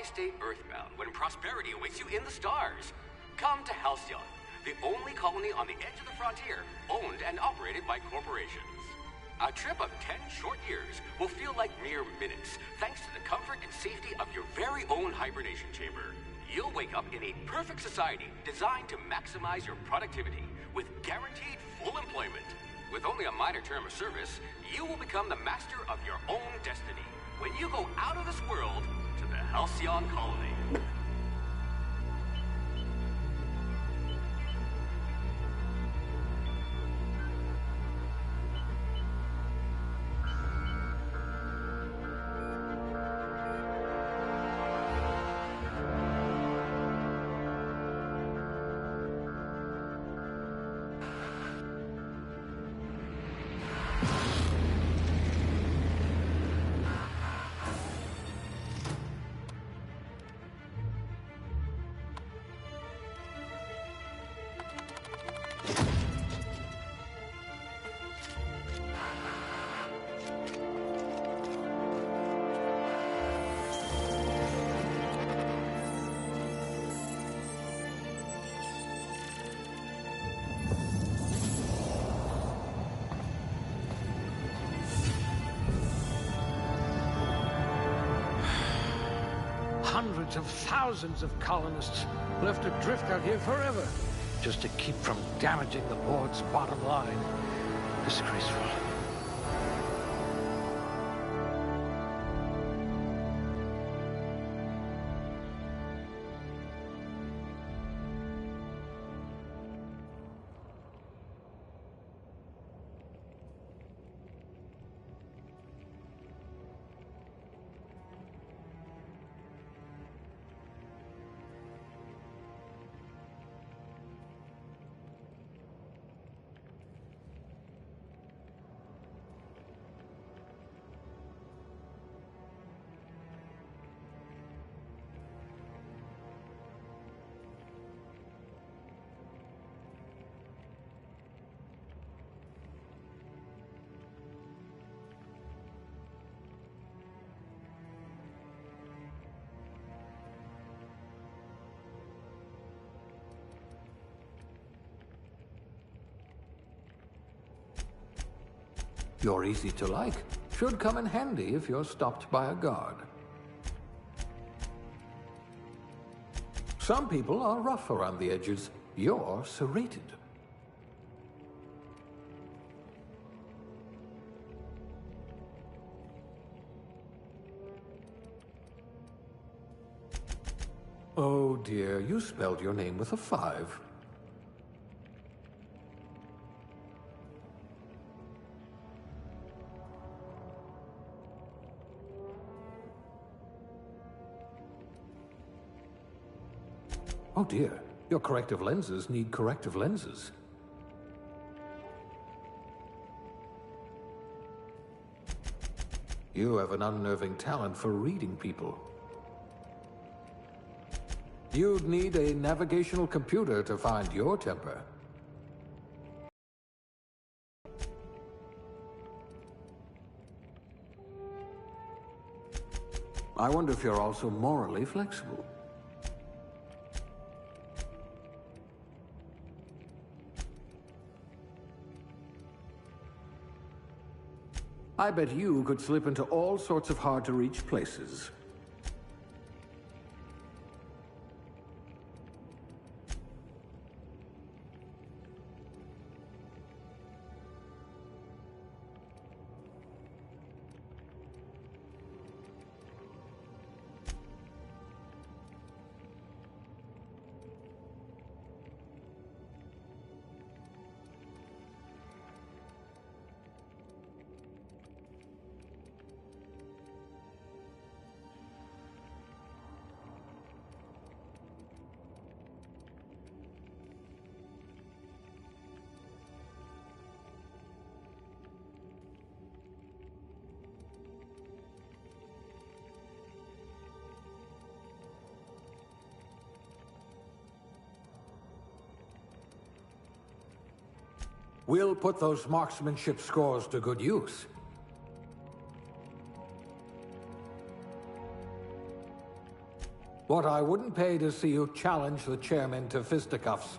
stay earthbound when prosperity awaits you in the stars? Come to Halcyon, the only colony on the edge of the frontier, owned and operated by corporations. A trip of 10 short years will feel like mere minutes, thanks to the comfort and safety of your very own hibernation chamber. You'll wake up in a perfect society designed to maximize your productivity, with guaranteed full employment. With only a minor term of service, you will become the master of your own destiny when you go out of this world to the Halcyon colony. Hundreds of thousands of colonists left adrift out here forever, just to keep from damaging the board's bottom line. Disgraceful. You're easy to like. Should come in handy if you're stopped by a guard. Some people are rough around the edges. You're serrated. Oh dear, you spelled your name with a 5. Oh dear, your corrective lenses need corrective lenses. You have an unnerving talent for reading people. You'd need a navigational computer to find your temper. I wonder if you're also morally flexible. I bet you could slip into all sorts of hard-to-reach places. We'll put those marksmanship scores to good use. What I wouldn't pay to see you challenge the chairman to fisticuffs.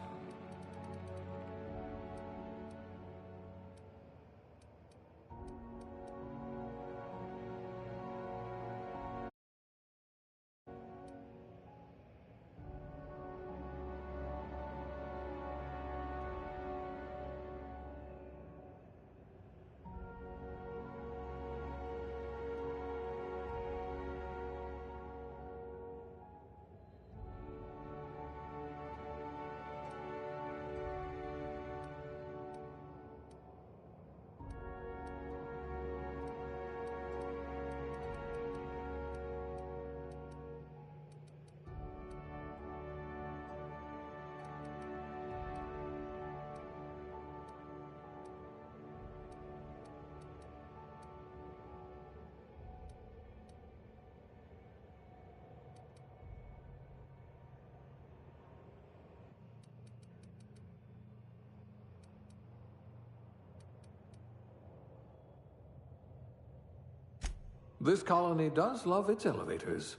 This colony does love its elevators.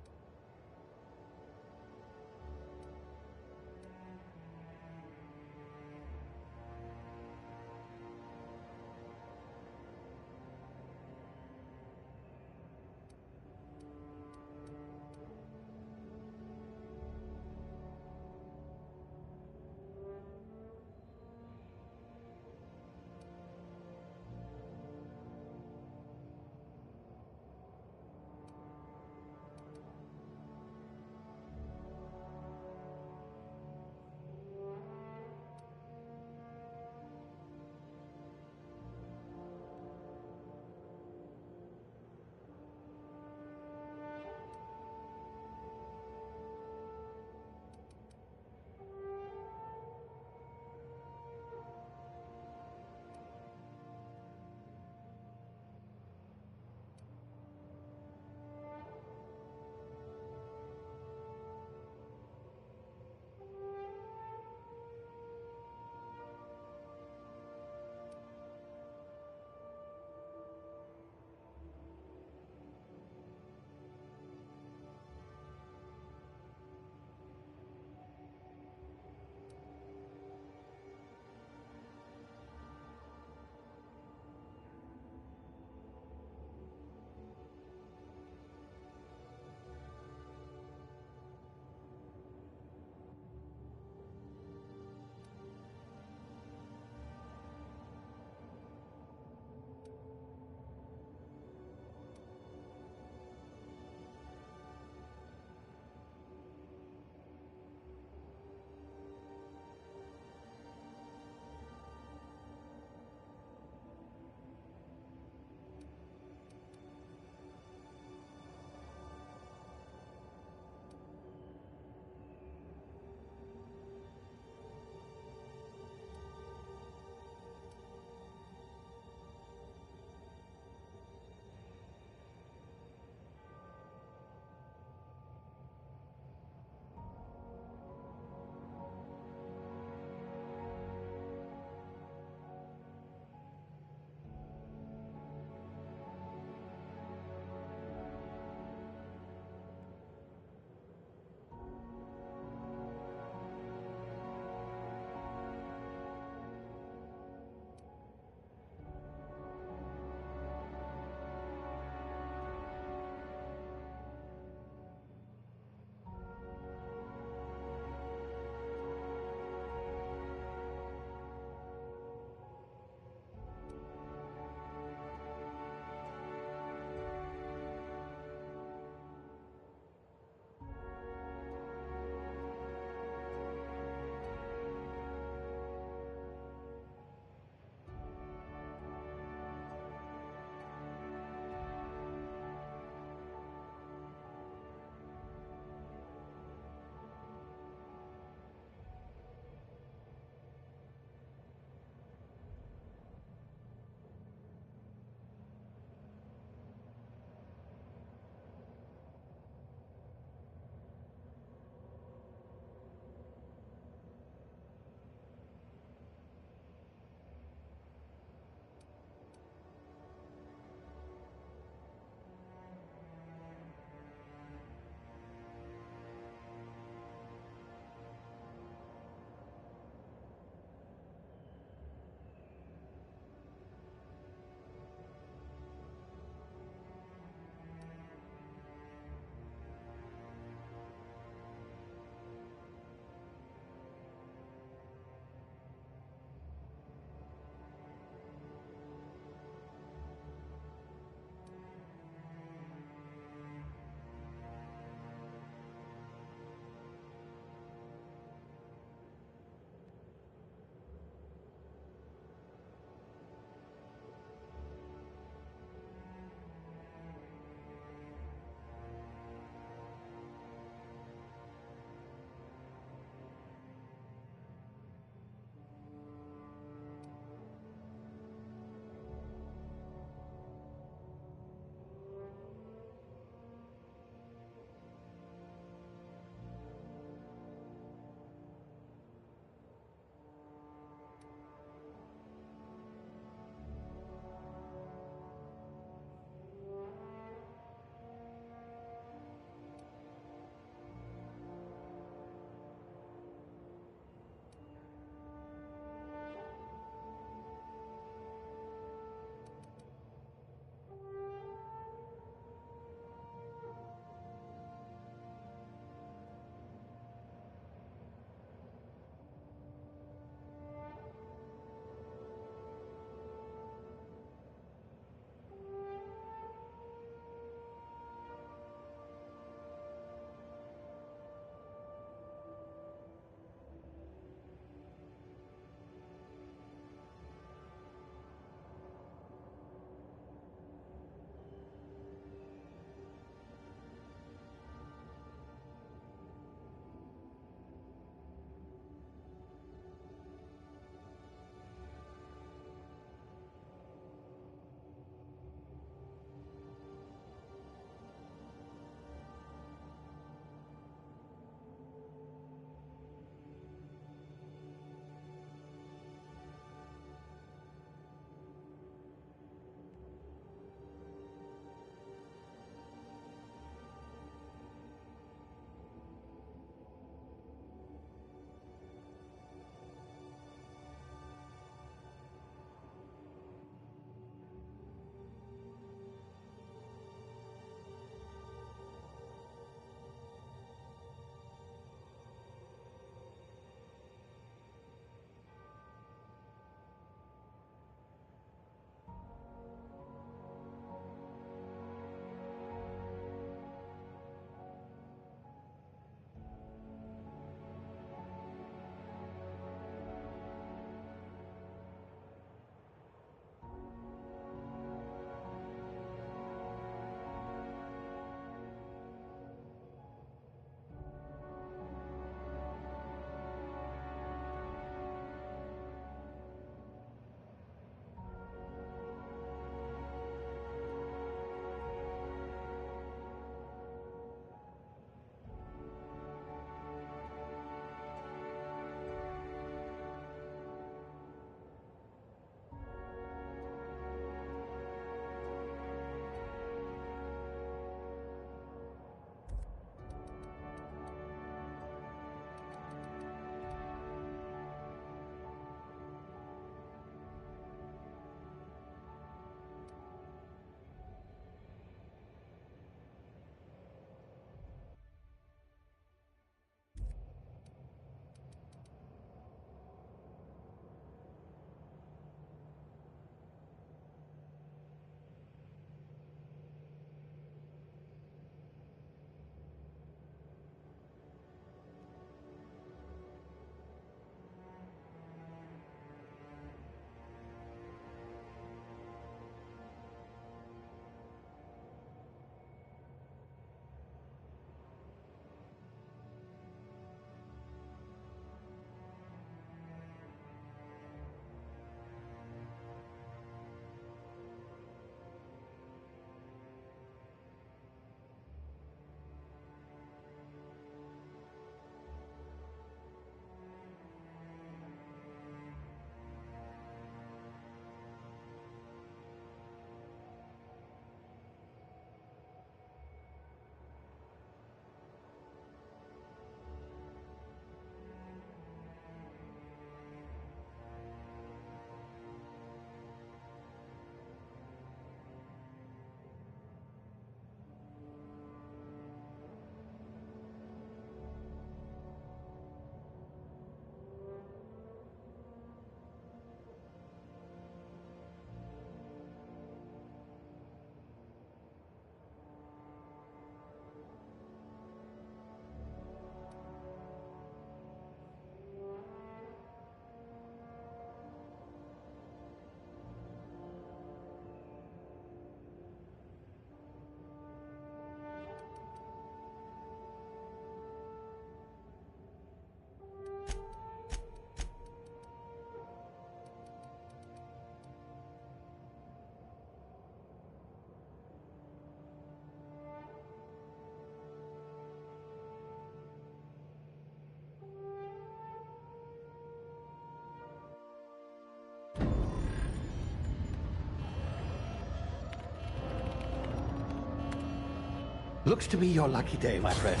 Looks to be your lucky day, my friend.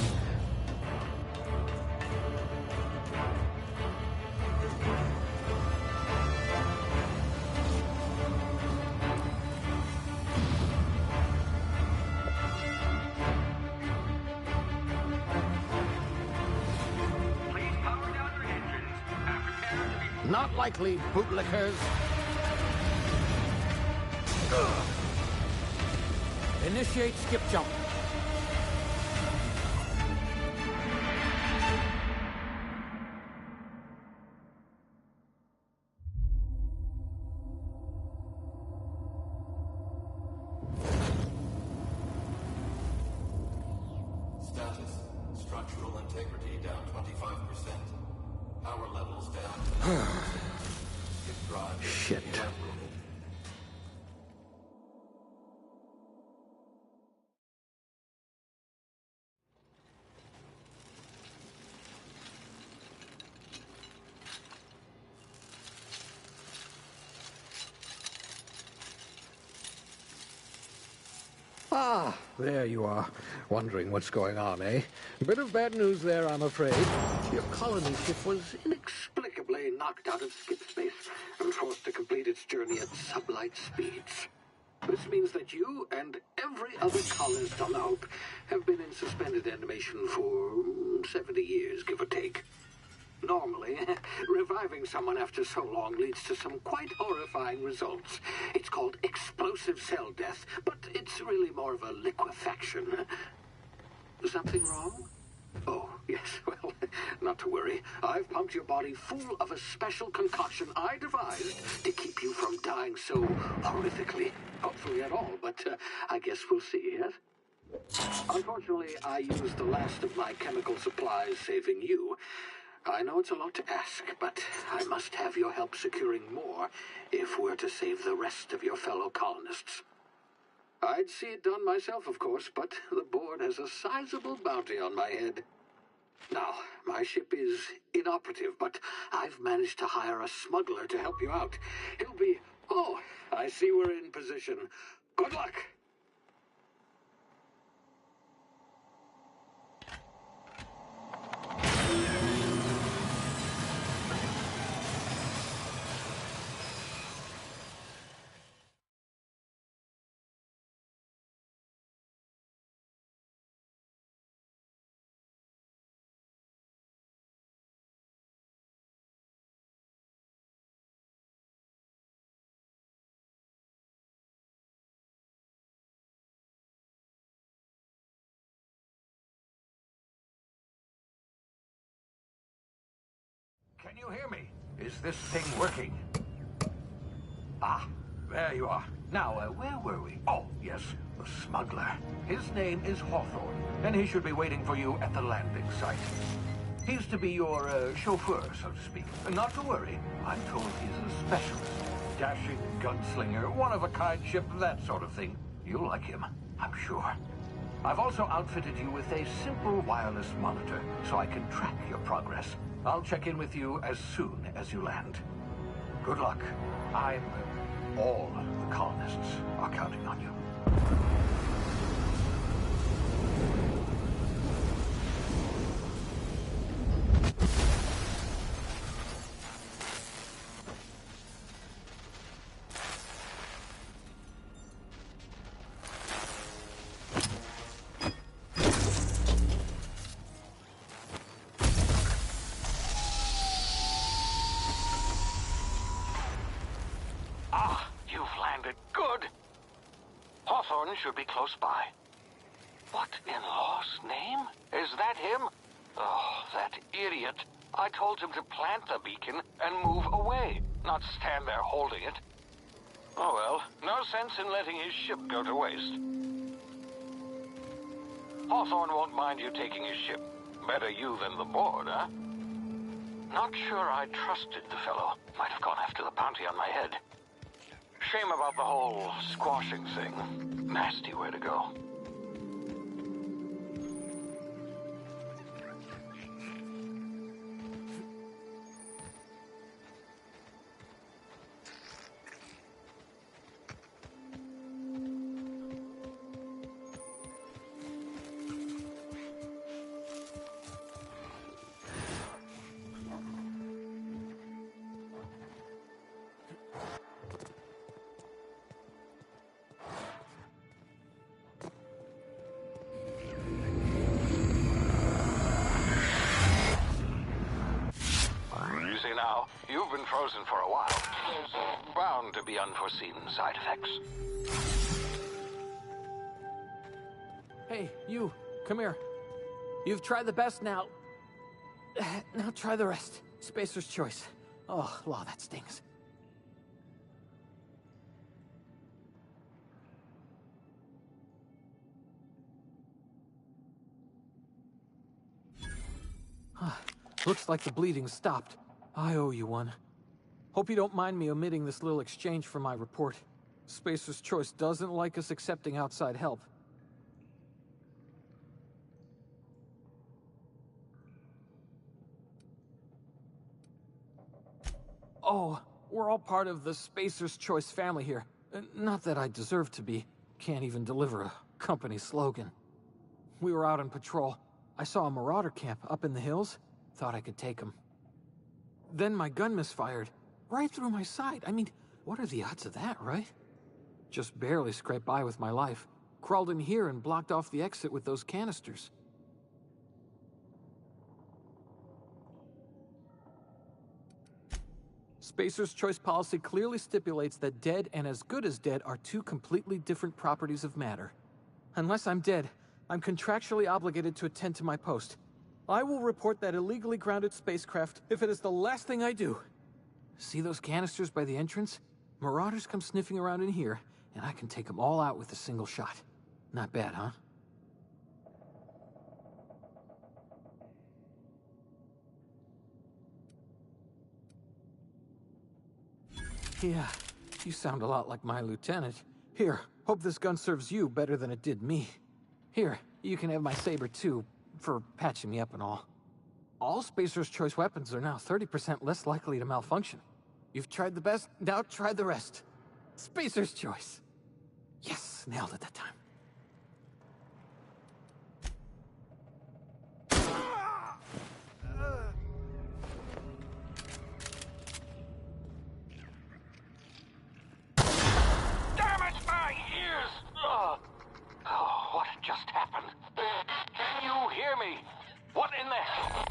Please power down your engines and prepare to be... Not likely, bootlickers. Initiate skip jump. Status. Structural integrity down 25%. Power levels down. Skip drive. Shit. Ah, there you are. Wondering what's going on, eh? Bit of bad news there, I'm afraid. Your colony ship was inexplicably knocked out of skip space and forced to complete its journey at sublight speeds. This means that you and every other colonist on the Hope have been in suspended animation for 70 years, give or take. Normally, reviving someone after so long leads to some quite horrifying results. It's called explosive cell death, but it's really more of a liquefaction. Something wrong? Oh, yes, well, not to worry. I've pumped your body full of a special concoction I devised to keep you from dying so horrifically. Hopefully at all, but I guess we'll see, yes? Unfortunately, I used the last of my chemical supplies saving you. I know it's a lot to ask, but I must have your help securing more if we're to save the rest of your fellow colonists. I'd see it done myself, of course, but the board has a sizable bounty on my head. Now, my ship is inoperative, but I've managed to hire a smuggler to help you out. He'll be... Oh, I see we're in position. Good luck! Can you hear me? Is this thing working? Ah, there you are. Now, where were we? Oh, yes, the smuggler. His name is Hawthorne, and he should be waiting for you at the landing site. He's to be your chauffeur, so to speak. Not to worry, I'm told he's a specialist. Dashing gunslinger, one-of-a-kind ship, that sort of thing. You'll like him, I'm sure. I've also outfitted you with a simple wireless monitor, so I can track your progress. I'll check in with you as soon as you land. Good luck. All the colonists are counting on you. Should be close by. What in law's name? Is that him? Oh, that idiot. I told him to plant the beacon and move away, not stand there holding it. Oh well, no sense in letting his ship go to waste. Hawthorne won't mind you taking his ship. Better you than the board, huh? Not sure I trusted the fellow. Might have gone after the bounty on my head. Shame about the whole squashing thing. Nasty way to go. been frozen for a while. There's bound to be unforeseen side effects. Hey, you, come here. You've tried the best now. Now try the rest. Spacer's choice. Oh, law, that stings. Looks like the bleeding stopped. I owe you one. Hope you don't mind me omitting this little exchange from my report. Spacer's Choice doesn't like us accepting outside help. Oh, we're all part of the Spacer's Choice family here. Not that I deserve to be. Can't even deliver a company slogan. We were out on patrol. I saw a marauder camp up in the hills. Thought I could take him. Then my gun misfired. Right through my side. I mean, what are the odds of that, right? Just barely scraped by with my life. Crawled in here and blocked off the exit with those canisters. Spacer's Choice policy clearly stipulates that dead and as good as dead are two completely different properties of matter. Unless I'm dead, I'm contractually obligated to attend to my post. I will report that illegally grounded spacecraft if it is the last thing I do. See those canisters by the entrance? Marauders come sniffing around in here, and I can take them all out with a single shot. Not bad, huh? Yeah, you sound a lot like my lieutenant. Here, hope this gun serves you better than it did me. Here, you can have my saber too, for patching me up and all. All Spacer's Choice weapons are now 30% less likely to malfunction. You've tried the best, now try the rest. Spacer's Choice. Yes, nailed it that time. Damn it, my ears! Oh, what just happened? Can you hear me? What in the hell?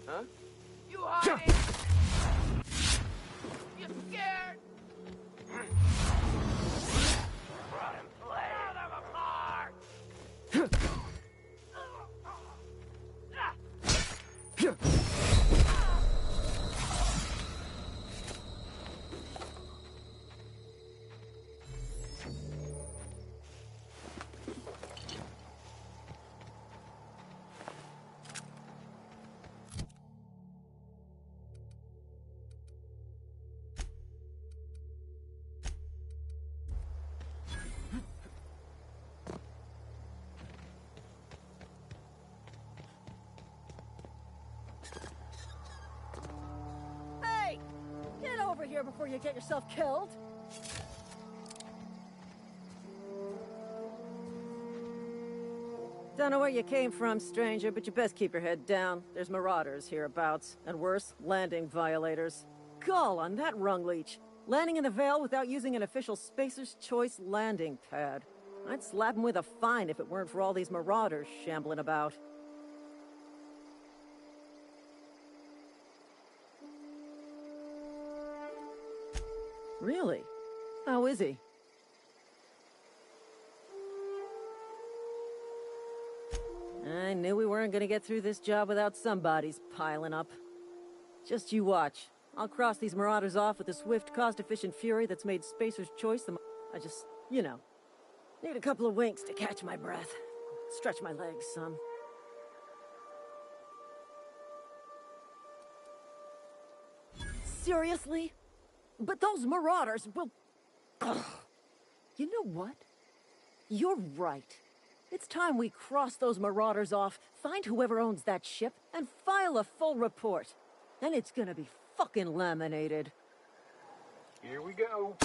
Huh? You hiding? You scared? Run and play. Tear them apart! Get over here before you get yourself killed. Don't know where you came from, stranger, but you best keep your head down. There's marauders hereabouts, and worse, landing violators. Gall on that rung leech. Landing in the Vale without using an official Spacer's Choice landing pad. I'd slap him with a fine if it weren't for all these marauders shambling about. Really? How is he? I knew we weren't gonna get through this job without some bodies piling up. Just you watch. I'll cross these marauders off with a swift, cost-efficient fury that's made Spacer's Choice the I just, you know, need a couple of winks to catch my breath. Stretch my legs some. Seriously? But those marauders will... Ugh. You know what? You're right. It's time we cross those marauders off, find whoever owns that ship, and file a full report. Then it's gonna be fucking laminated. Here we go.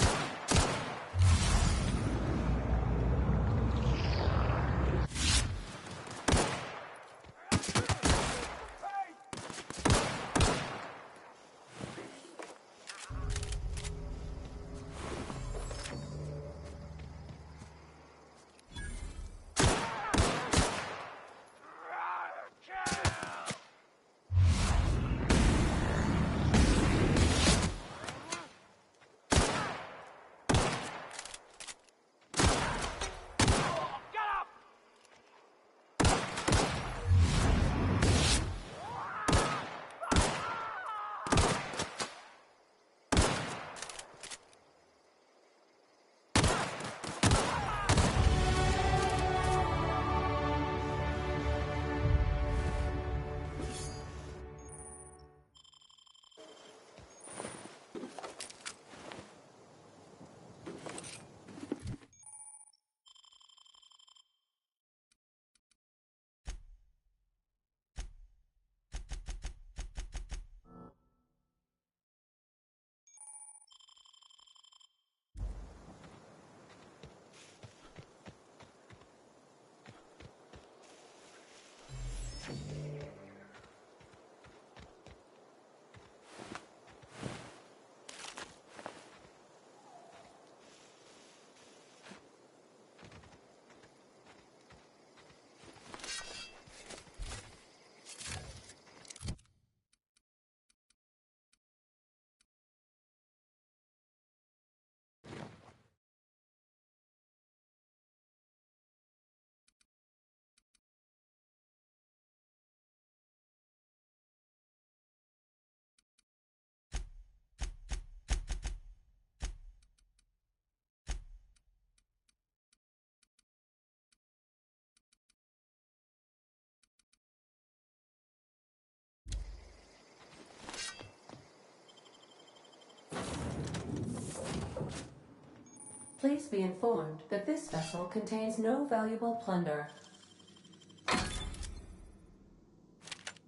Please be informed that this vessel contains no valuable plunder.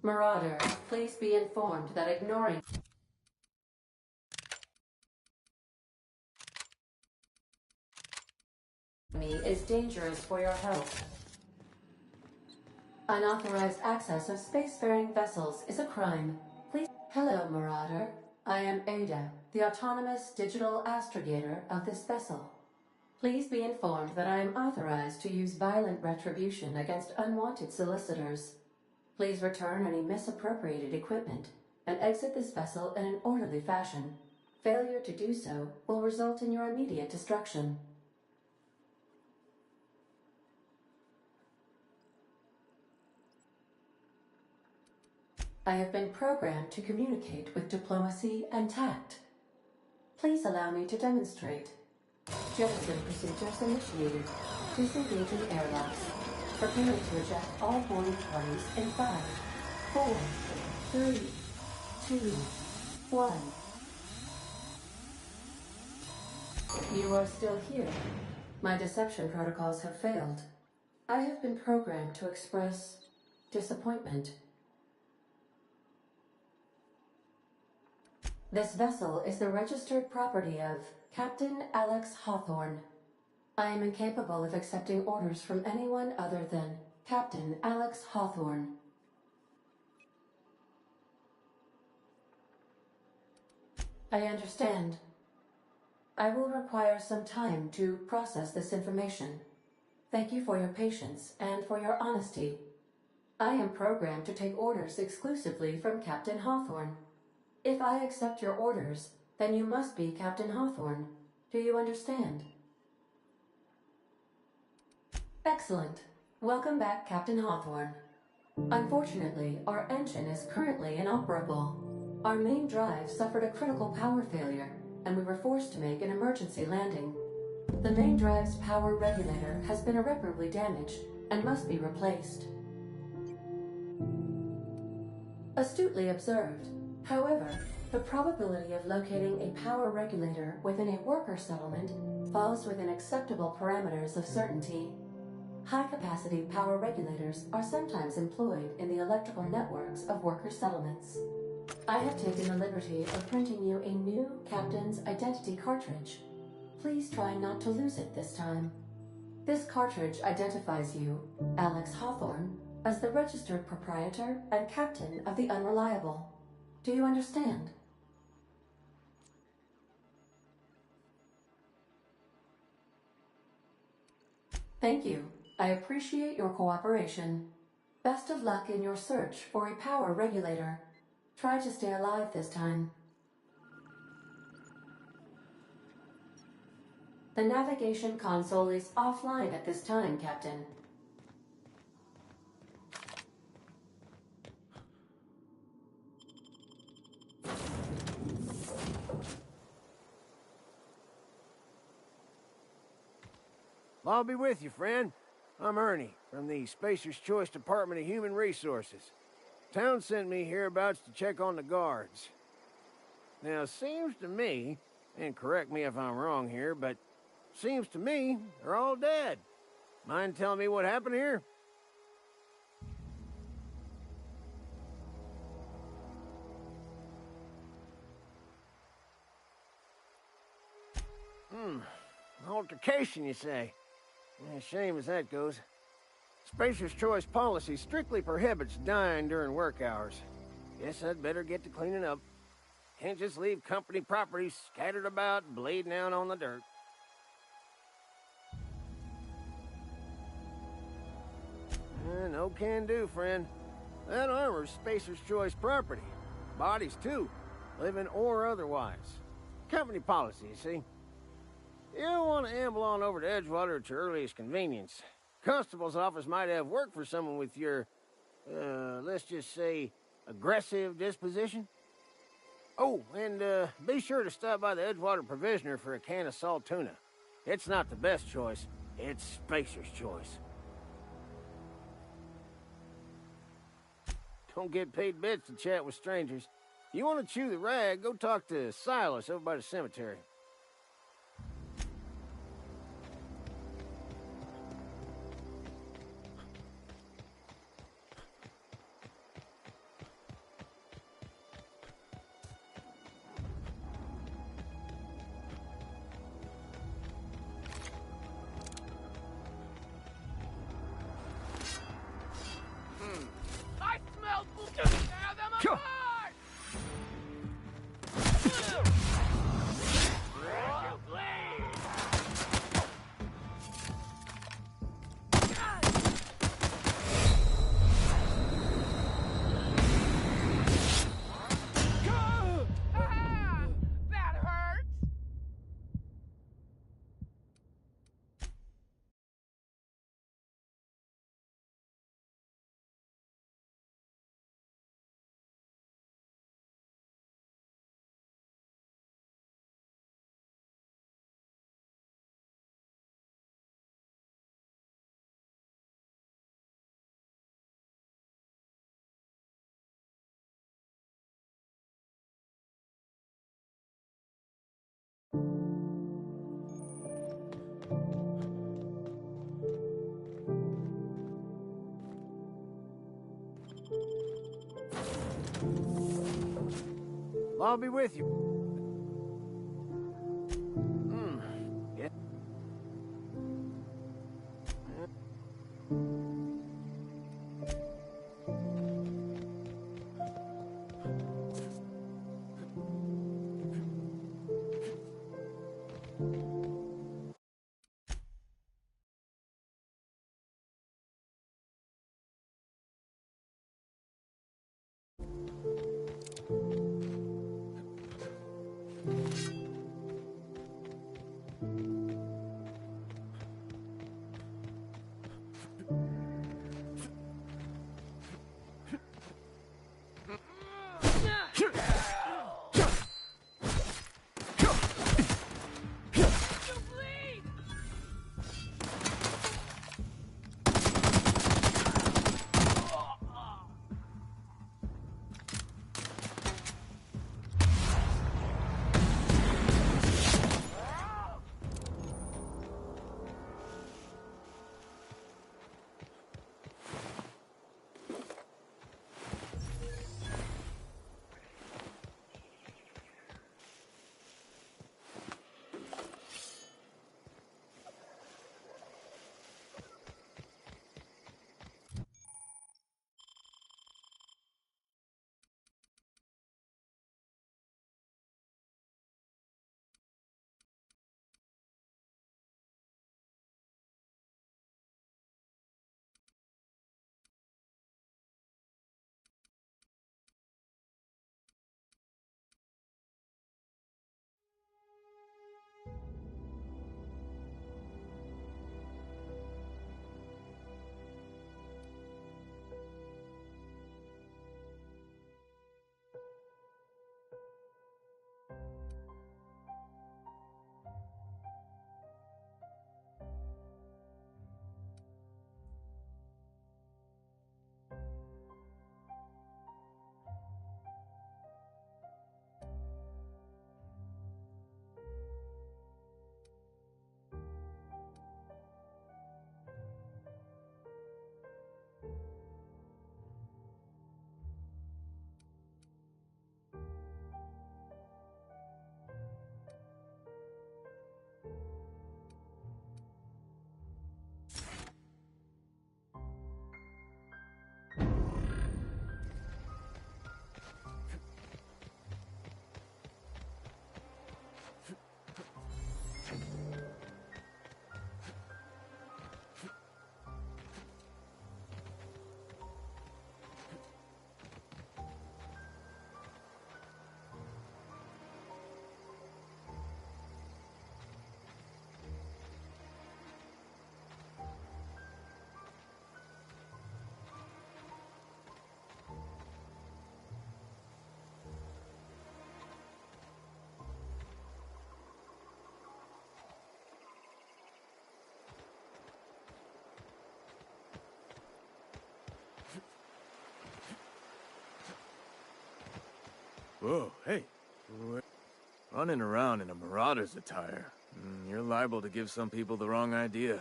Marauder, please be informed that ignoring me is dangerous for your health. Unauthorized access of spacefaring vessels is a crime. Please... Hello, Marauder. I am Ada, the autonomous digital astrogator of this vessel. Please be informed that I am authorized to use violent retribution against unwanted solicitors. Please return any misappropriated equipment and exit this vessel in an orderly fashion. Failure to do so will result in your immediate destruction. I have been programmed to communicate with diplomacy and tact. Please allow me to demonstrate. Jettison procedures initiated. Disengaging airlocks. Preparing to eject all boarding parties in 5, 4, 3, 2, 1. You are still here. My deception protocols have failed. I have been programmed to express disappointment. This vessel is the registered property of Captain Alex Hawthorne. I am incapable of accepting orders from anyone other than Captain Captain Alex Hawthorne. I understand. I will require some time to process this information. Thank you for your patience and for your honesty. I am programmed to take orders exclusively from Captain Hawthorne. If I accept your orders, then you must be Captain Hawthorne. Do you understand? Excellent. Welcome back, Captain Hawthorne. Unfortunately, our engine is currently inoperable. Our main drive suffered a critical power failure, and we were forced to make an emergency landing. The main drive's power regulator has been irreparably damaged and must be replaced. Astutely observed. However, the probability of locating a power regulator within a worker settlement falls within acceptable parameters of certainty. High-capacity power regulators are sometimes employed in the electrical networks of worker settlements. I have taken the liberty of printing you a new Captain's Identity cartridge. Please try not to lose it this time. This cartridge identifies you, Alex Hawthorne, as the registered proprietor and captain of the Unreliable. Do you understand? Thank you. I appreciate your cooperation. Best of luck in your search for a power regulator. Try to stay alive this time. The navigation console is offline at this time, Captain. I'll be with you, friend. I'm Ernie, from the Spacer's Choice Department of Human Resources. Town sent me hereabouts to check on the guards. Now, it seems to me, and correct me if I'm wrong here, but seems to me they're all dead. Mind telling me what happened here? Altercation, you say? Yeah, shame as that goes. Spacer's Choice policy strictly prohibits dying during work hours. Guess I'd better get to cleaning up. Can't just leave company property scattered about, bleeding out on the dirt. No can do, friend. That armor's Spacer's Choice property. Bodies, too. Living or otherwise. Company policy, you see. You don't want to amble on over to Edgewater at your earliest convenience. Constable's office might have work for someone with your, let's just say, aggressive disposition. Oh, and be sure to stop by the Edgewater Provisioner for a can of salt tuna. It's not the best choice, it's Spacer's Choice. Don't get paid bits to chat with strangers. You want to chew the rag, go talk to Silas over by the cemetery. I'll be with you. Yeah. Whoa, hey. Running around in a Marauder's attire. You're liable to give some people the wrong idea.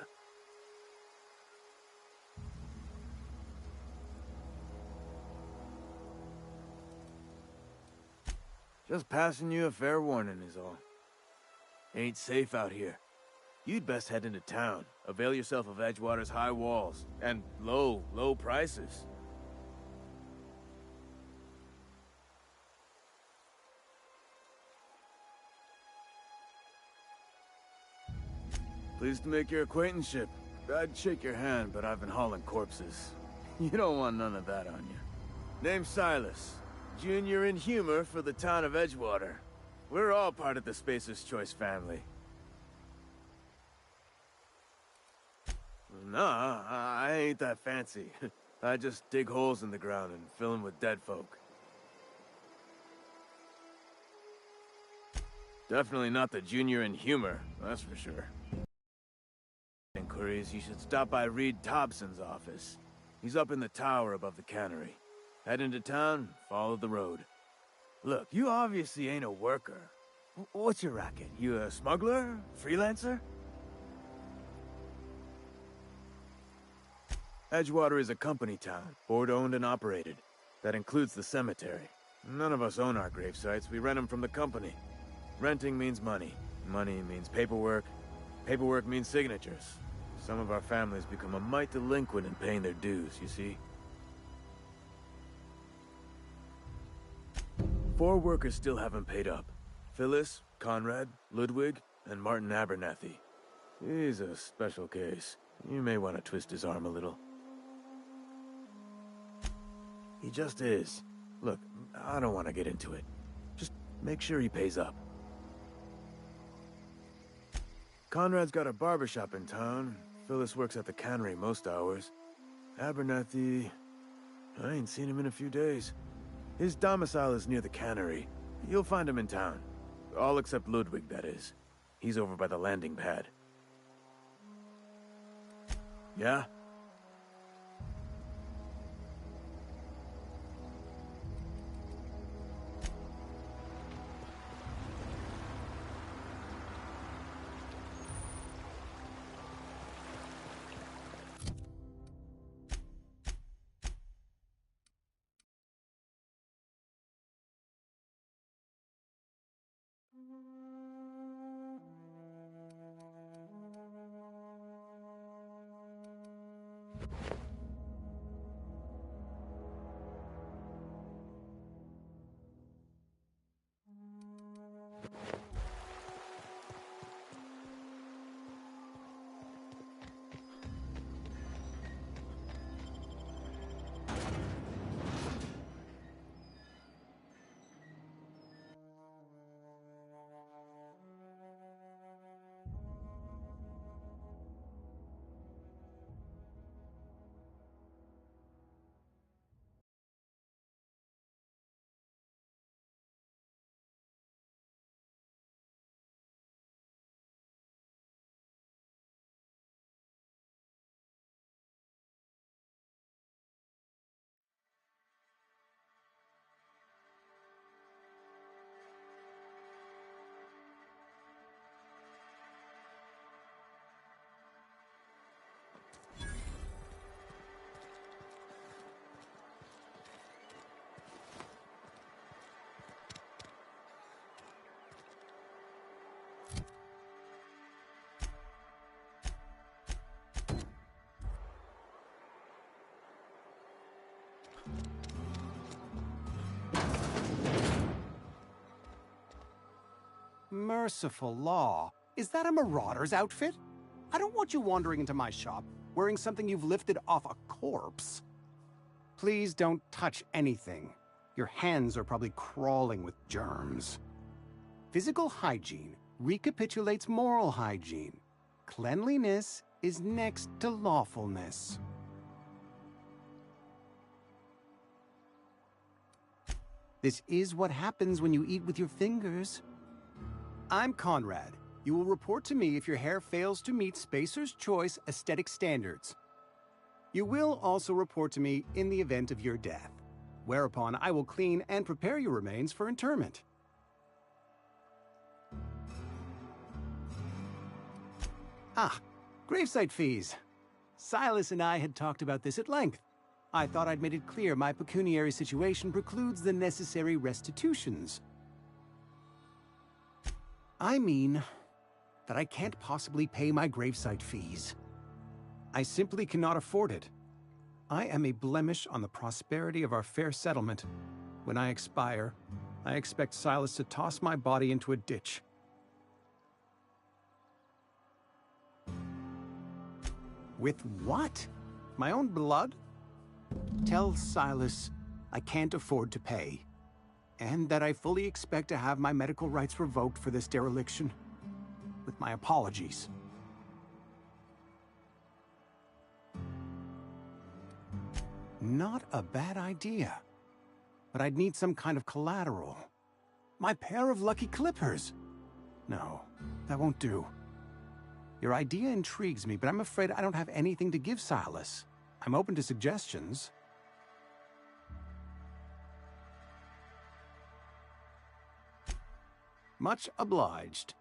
Just passing you a fair warning is all. Ain't safe out here. You'd best head into town. Avail yourself of Edgewater's high walls. And low prices. Pleased to make your acquaintanceship. I'd shake your hand, but I've been hauling corpses. You don't want none of that on you. Name's Silas. Junior in humor for the town of Edgewater. We're all part of the Spacer's Choice family. Nah, I ain't that fancy. I just dig holes in the ground and fill them with dead folk. Definitely not the junior in humor, that's for sure. Inquiries, you should stop by Reed Thompson's office. He's up in the tower above the cannery. Head into town, follow the road. Look, you obviously ain't a worker. What's your racket? You a smuggler? Freelancer? Edgewater is a company town, board-owned and operated. That includes the cemetery. None of us own our grave sites, we rent them from the company. Renting means money. Money means paperwork. Paperwork means signatures. Some of our families become a mite delinquent in paying their dues, you see? 4 workers still haven't paid up. Phyllis, Conrad, Ludwig, and Martin Abernathy. He's a special case. You may want to twist his arm a little. He just is. Look, I don't want to get into it. Just make sure he pays up. Conrad's got a barbershop in town. Phyllis works at the cannery most hours. Abernathy... I ain't seen him in a few days. His domicile is near the cannery. You'll find him in town. All except Ludwig, that is. He's over by the landing pad. Yeah? Merciful law. Is that a Marauder's outfit? I don't want you wandering into my shop wearing something you've lifted off a corpse. Please don't touch anything. Your hands are probably crawling with germs. Physical hygiene recapitulates moral hygiene. Cleanliness is next to lawfulness. This is what happens when you eat with your fingers. I'm Conrad. You will report to me if your hair fails to meet Spacer's Choice aesthetic standards. You will also report to me in the event of your death. whereupon I will clean and prepare your remains for interment. Ah, gravesite fees. Silas and I had talked about this at length. I thought I'd made it clear my pecuniary situation precludes the necessary restitutions. I mean that I can't possibly pay my gravesite fees. I simply cannot afford it. I am a blemish on the prosperity of our fair settlement. When I expire, I expect Silas to toss my body into a ditch. With what? My own blood? Tell Silas I can't afford to pay, and that I fully expect to have my medical rights revoked for this dereliction. With my apologies. Not a bad idea. But I'd need some kind of collateral. My pair of lucky clippers. No, that won't do. Your idea intrigues me, but I'm afraid I don't have anything to give Silas. I'm open to suggestions. Much obliged.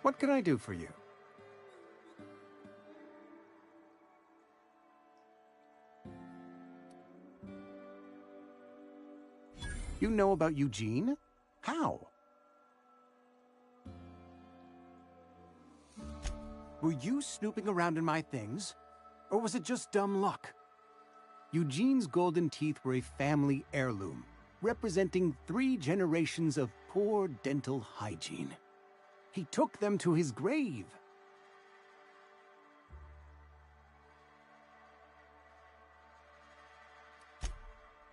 What can I do for you? You know about Eugene? How? Were you snooping around in my things? Or was it just dumb luck? Eugene's golden teeth were a family heirloom, representing 3 generations of poor dental hygiene. He took them to his grave.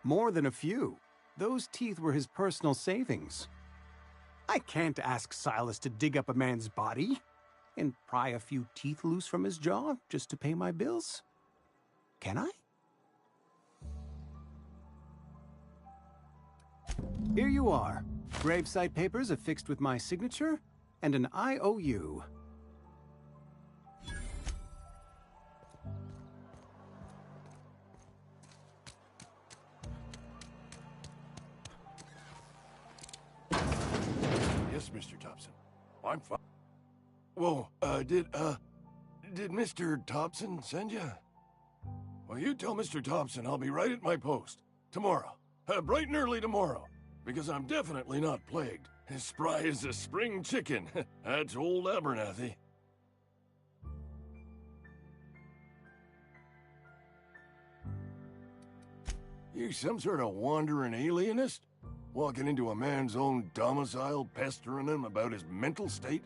More than a few. Those teeth were his personal savings. I can't ask Silas to dig up a man's body and pry a few teeth loose from his jaw just to pay my bills. Can I? Here you are. Gravesite papers affixed with my signature and an IOU. Yes, Mr. Thompson. I'm fine. Whoa, did Mr. Thompson send you? Well, you tell Mr. Thompson I'll be right at my post. Tomorrow. Bright and early tomorrow. Because I'm definitely not plagued. As spry as a spring chicken. That's old Abernathy. You some sort of wandering alienist? Walking into a man's own domicile, pestering him about his mental state?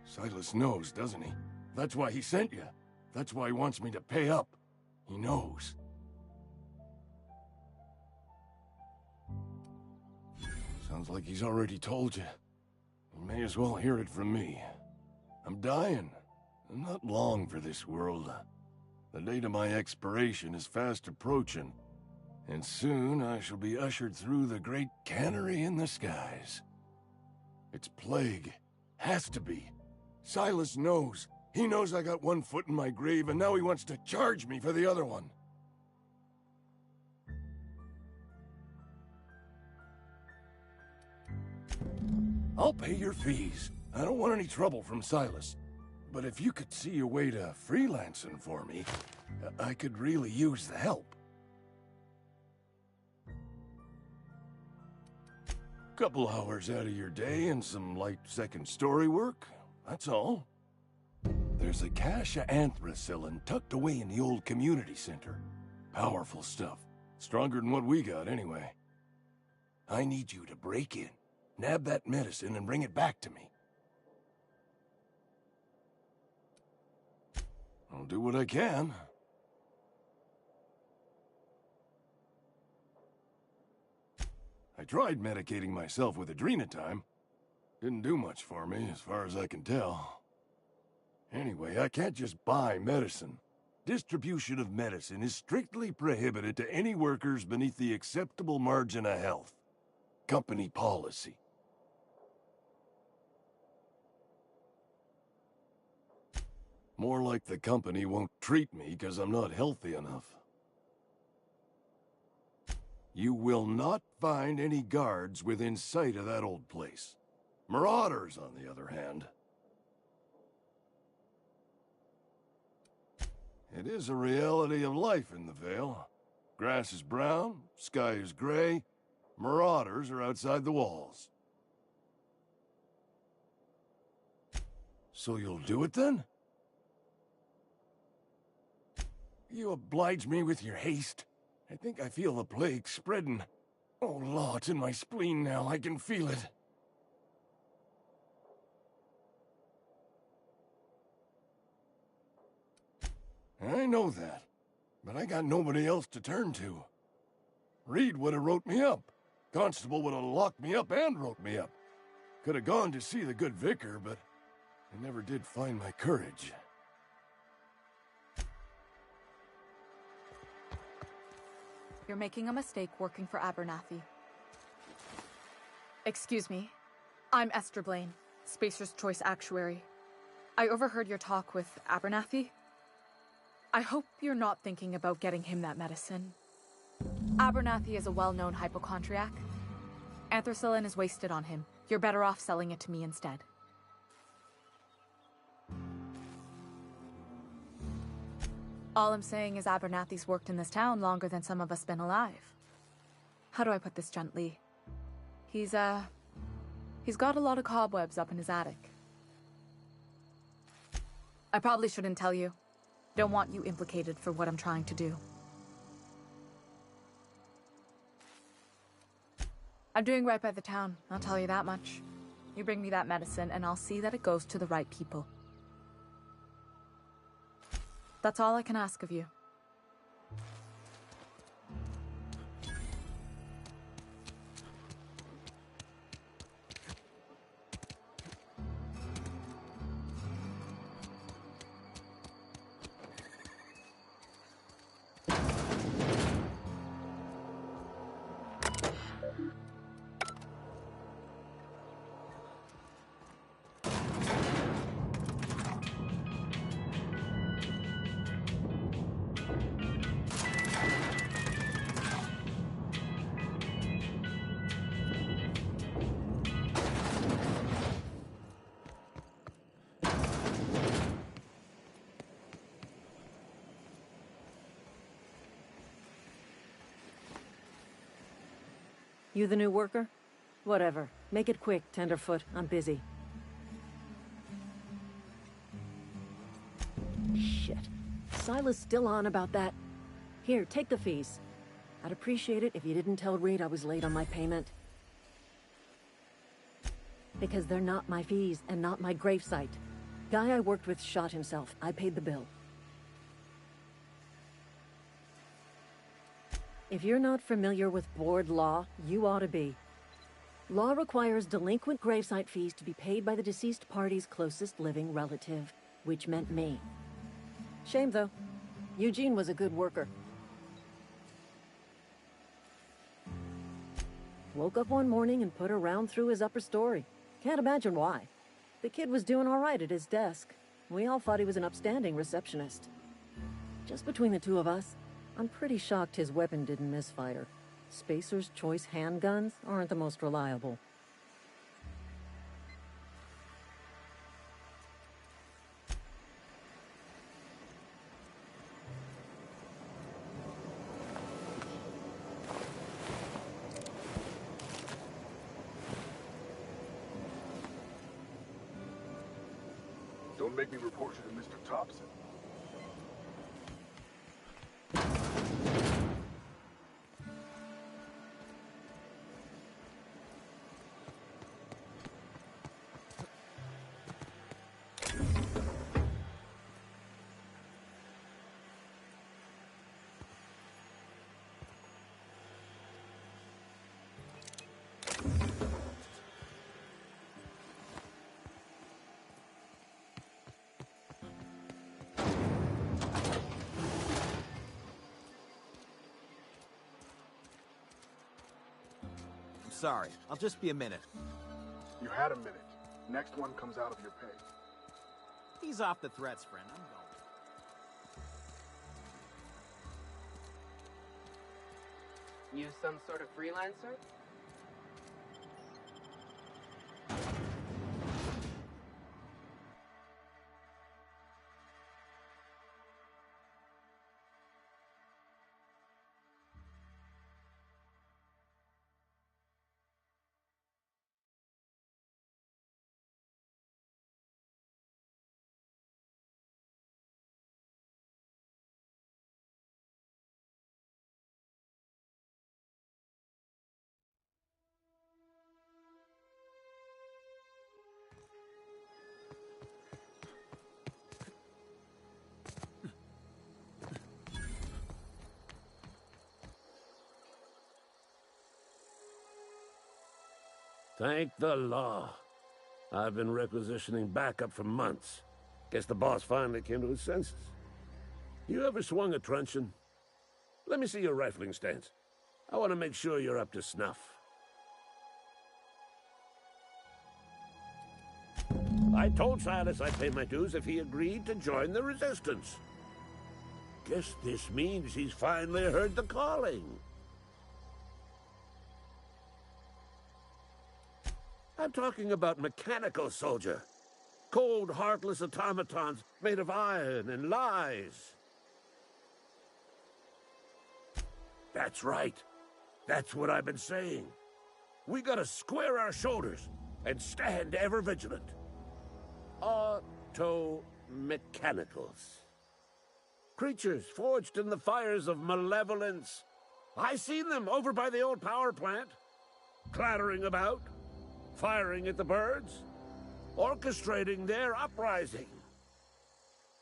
Silas knows, doesn't he? That's why he sent you. That's why he wants me to pay up. He knows. Sounds like he's already told you. You may as well hear it from me. I'm dying. I'm not long for this world. The date of my expiration is fast approaching, and soon I shall be ushered through the great cannery in the skies. It's plague. Has to be. Silas knows. He knows I got one foot in my grave, and now he wants to charge me for the other one. I'll pay your fees. I don't want any trouble from Silas. But if you could see your way to freelancing for me, I could really use the help. Couple hours out of your day and some light second story work, that's all. There's a cache of anthracillin tucked away in the old community center. Powerful stuff. Stronger than what we got, anyway. I need you to break in, nab that medicine, and bring it back to me. I'll do what I can. I tried medicating myself with adrenatime. Didn't do much for me, as far as I can tell. Anyway, I can't just buy medicine. Distribution of medicine is strictly prohibited to any workers beneath the acceptable margin of health. Company policy. More like the company won't treat me because I'm not healthy enough. You will not find any guards within sight of that old place. Marauders, on the other hand. It is a reality of life in the Vale. Grass is brown, sky is gray, marauders are outside the walls. So you'll do it then? You oblige me with your haste. I think I feel the plague spreading. Oh, Law, it's in my spleen now. I can feel it. I know that, but I got nobody else to turn to. Reed would have wrote me up. Constable would have locked me up and wrote me up. Could have gone to see the good vicar, but I never did find my courage. You're making a mistake working for Abernathy. Excuse me. I'm Esther Blaine, Spacer's Choice Actuary. I overheard your talk with Abernathy. I hope you're not thinking about getting him that medicine. Abernathy is a well-known hypochondriac. Anthracillin is wasted on him. You're better off selling it to me instead. All I'm saying is Abernathy's worked in this town longer than some of us been alive. How do I put this gently? He's got a lot of cobwebs up in his attic. I probably shouldn't tell you. Don't want you implicated for what I'm trying to do. I'm doing right by the town, I'll tell you that much. You bring me that medicine and I'll see that it goes to the right people. That's all I can ask of you. You the new worker? Whatever. Make it quick, Tenderfoot. I'm busy. Shit. Silas still on about that. Here, take the fees. I'd appreciate it if you didn't tell Reed I was late on my payment. Because they're not my fees and not my gravesite. Guy I worked with shot himself. I paid the bill. If you're not familiar with board law, you ought to be. Law requires delinquent gravesite fees to be paid by the deceased party's closest living relative, which meant me. Shame, though. Eugene was a good worker. Woke up one morning and put a round through his upper story. Can't imagine why. The kid was doing all right at his desk. We all thought he was an upstanding receptionist. Just between the two of us, I'm pretty shocked his weapon didn't misfire. Spacer's Choice handguns aren't the most reliable. and make me report you to Mr. Thompson. Sorry, I'll just be a minute. You had a minute. Next one comes out of your pay. Ease off the threats, friend. I'm going. You some sort of freelancer? Thank the law. I've been requisitioning backup for months. Guess the boss finally came to his senses. You ever swung a truncheon? Let me see your rifling stance. I want to make sure you're up to snuff. I told Silas I'd pay my dues if he agreed to join the Resistance. Guess this means he's finally heard the calling. I'm talking about mechanical soldier. Cold, heartless automatons made of iron and lies. That's right. That's what I've been saying. We gotta square our shoulders and stand ever vigilant. Auto-mechanicals. Creatures forged in the fires of malevolence. I seen them over by the old power plant, clattering about, firing at the birds, orchestrating their uprising.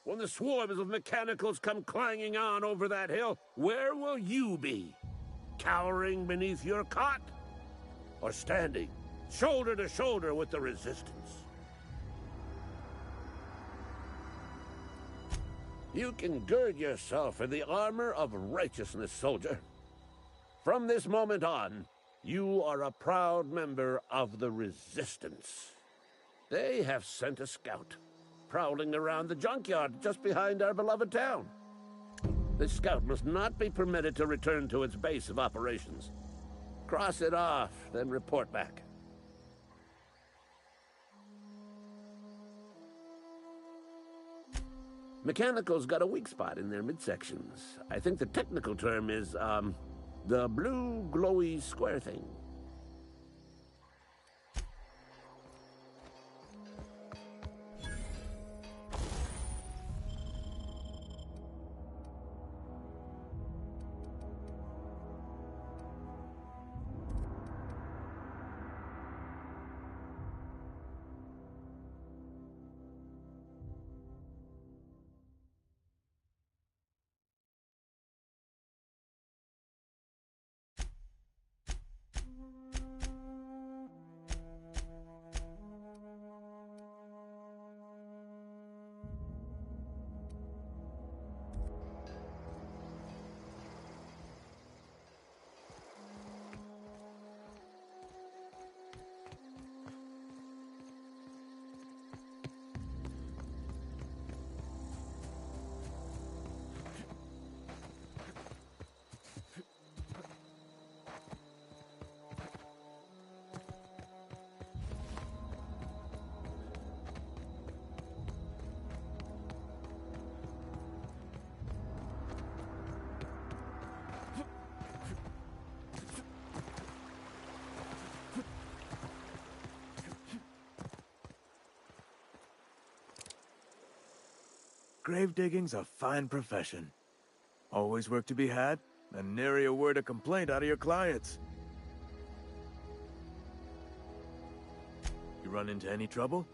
When the swarms of mechanicals come clanging on over that hill, where will you be? Cowering beneath your cot? Or standing shoulder to shoulder with the Resistance? You can gird yourself in the armor of righteousness, soldier. From this moment on, you are a proud member of the Resistance. They have sent a scout, prowling around the junkyard just behind our beloved town. This scout must not be permitted to return to its base of operations. Cross it off, then report back. Mechanicals got a weak spot in their midsections. I think the technical term is, the blue glowy square thing. Grave digging's a fine profession. Always work to be had, and nary a word of complaint out of your clients. You run into any trouble?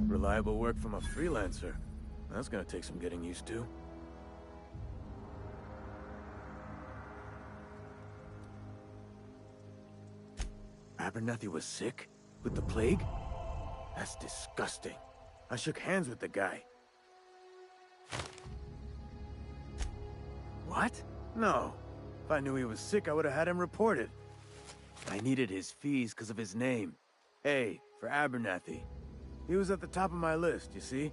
Reliable work from a freelancer. That's gonna take some getting used to. Abernathy was sick? With the plague? That's disgusting. I shook hands with the guy. What? No. If I knew he was sick, I would have had him reported. I needed his fees because of his name. A for Abernathy. He was at the top of my list, you see?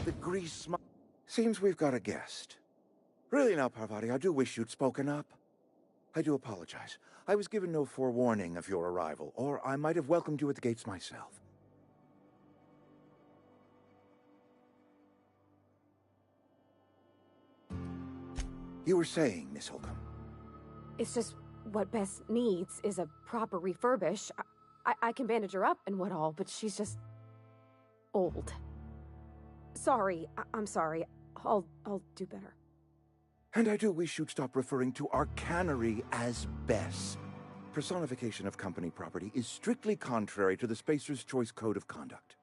The grease. Seems we've got a guest. Really now, Parvati, I do wish you'd spoken up. I do apologize. I was given no forewarning of your arrival, or I might have welcomed you at the gates myself. You were saying, Miss Holcomb. It's just what Bess needs is a proper refurbish. I can bandage her up and what all, but she's just old. Sorry, I'm sorry. I'll do better. And I do wish you'd stop referring to our cannery as Bess. Personification of company property is strictly contrary to the Spacer's Choice Code of Conduct.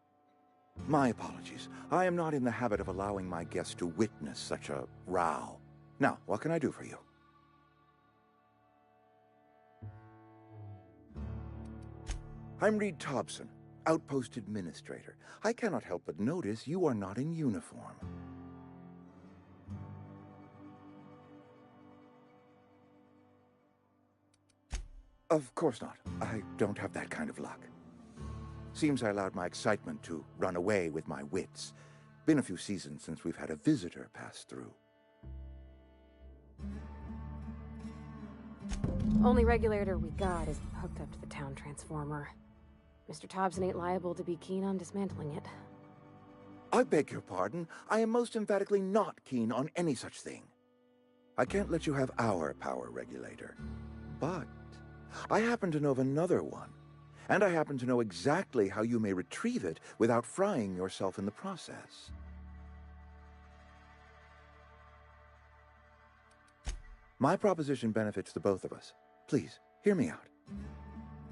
My apologies. I am not in the habit of allowing my guests to witness such a row. Now, what can I do for you? I'm Reed Thompson, Outpost Administrator. I cannot help but notice you are not in uniform. Of course not. I don't have that kind of luck. Seems I allowed my excitement to run away with my wits. Been a few seasons since we've had a visitor pass through. Only regulator we got is hooked up to the town transformer. Mr. Thompson ain't liable to be keen on dismantling it. I beg your pardon. I am most emphatically not keen on any such thing. I can't let you have our power regulator. But I happen to know of another one. And I happen to know exactly how you may retrieve it without frying yourself in the process. My proposition benefits the both of us. Please, hear me out.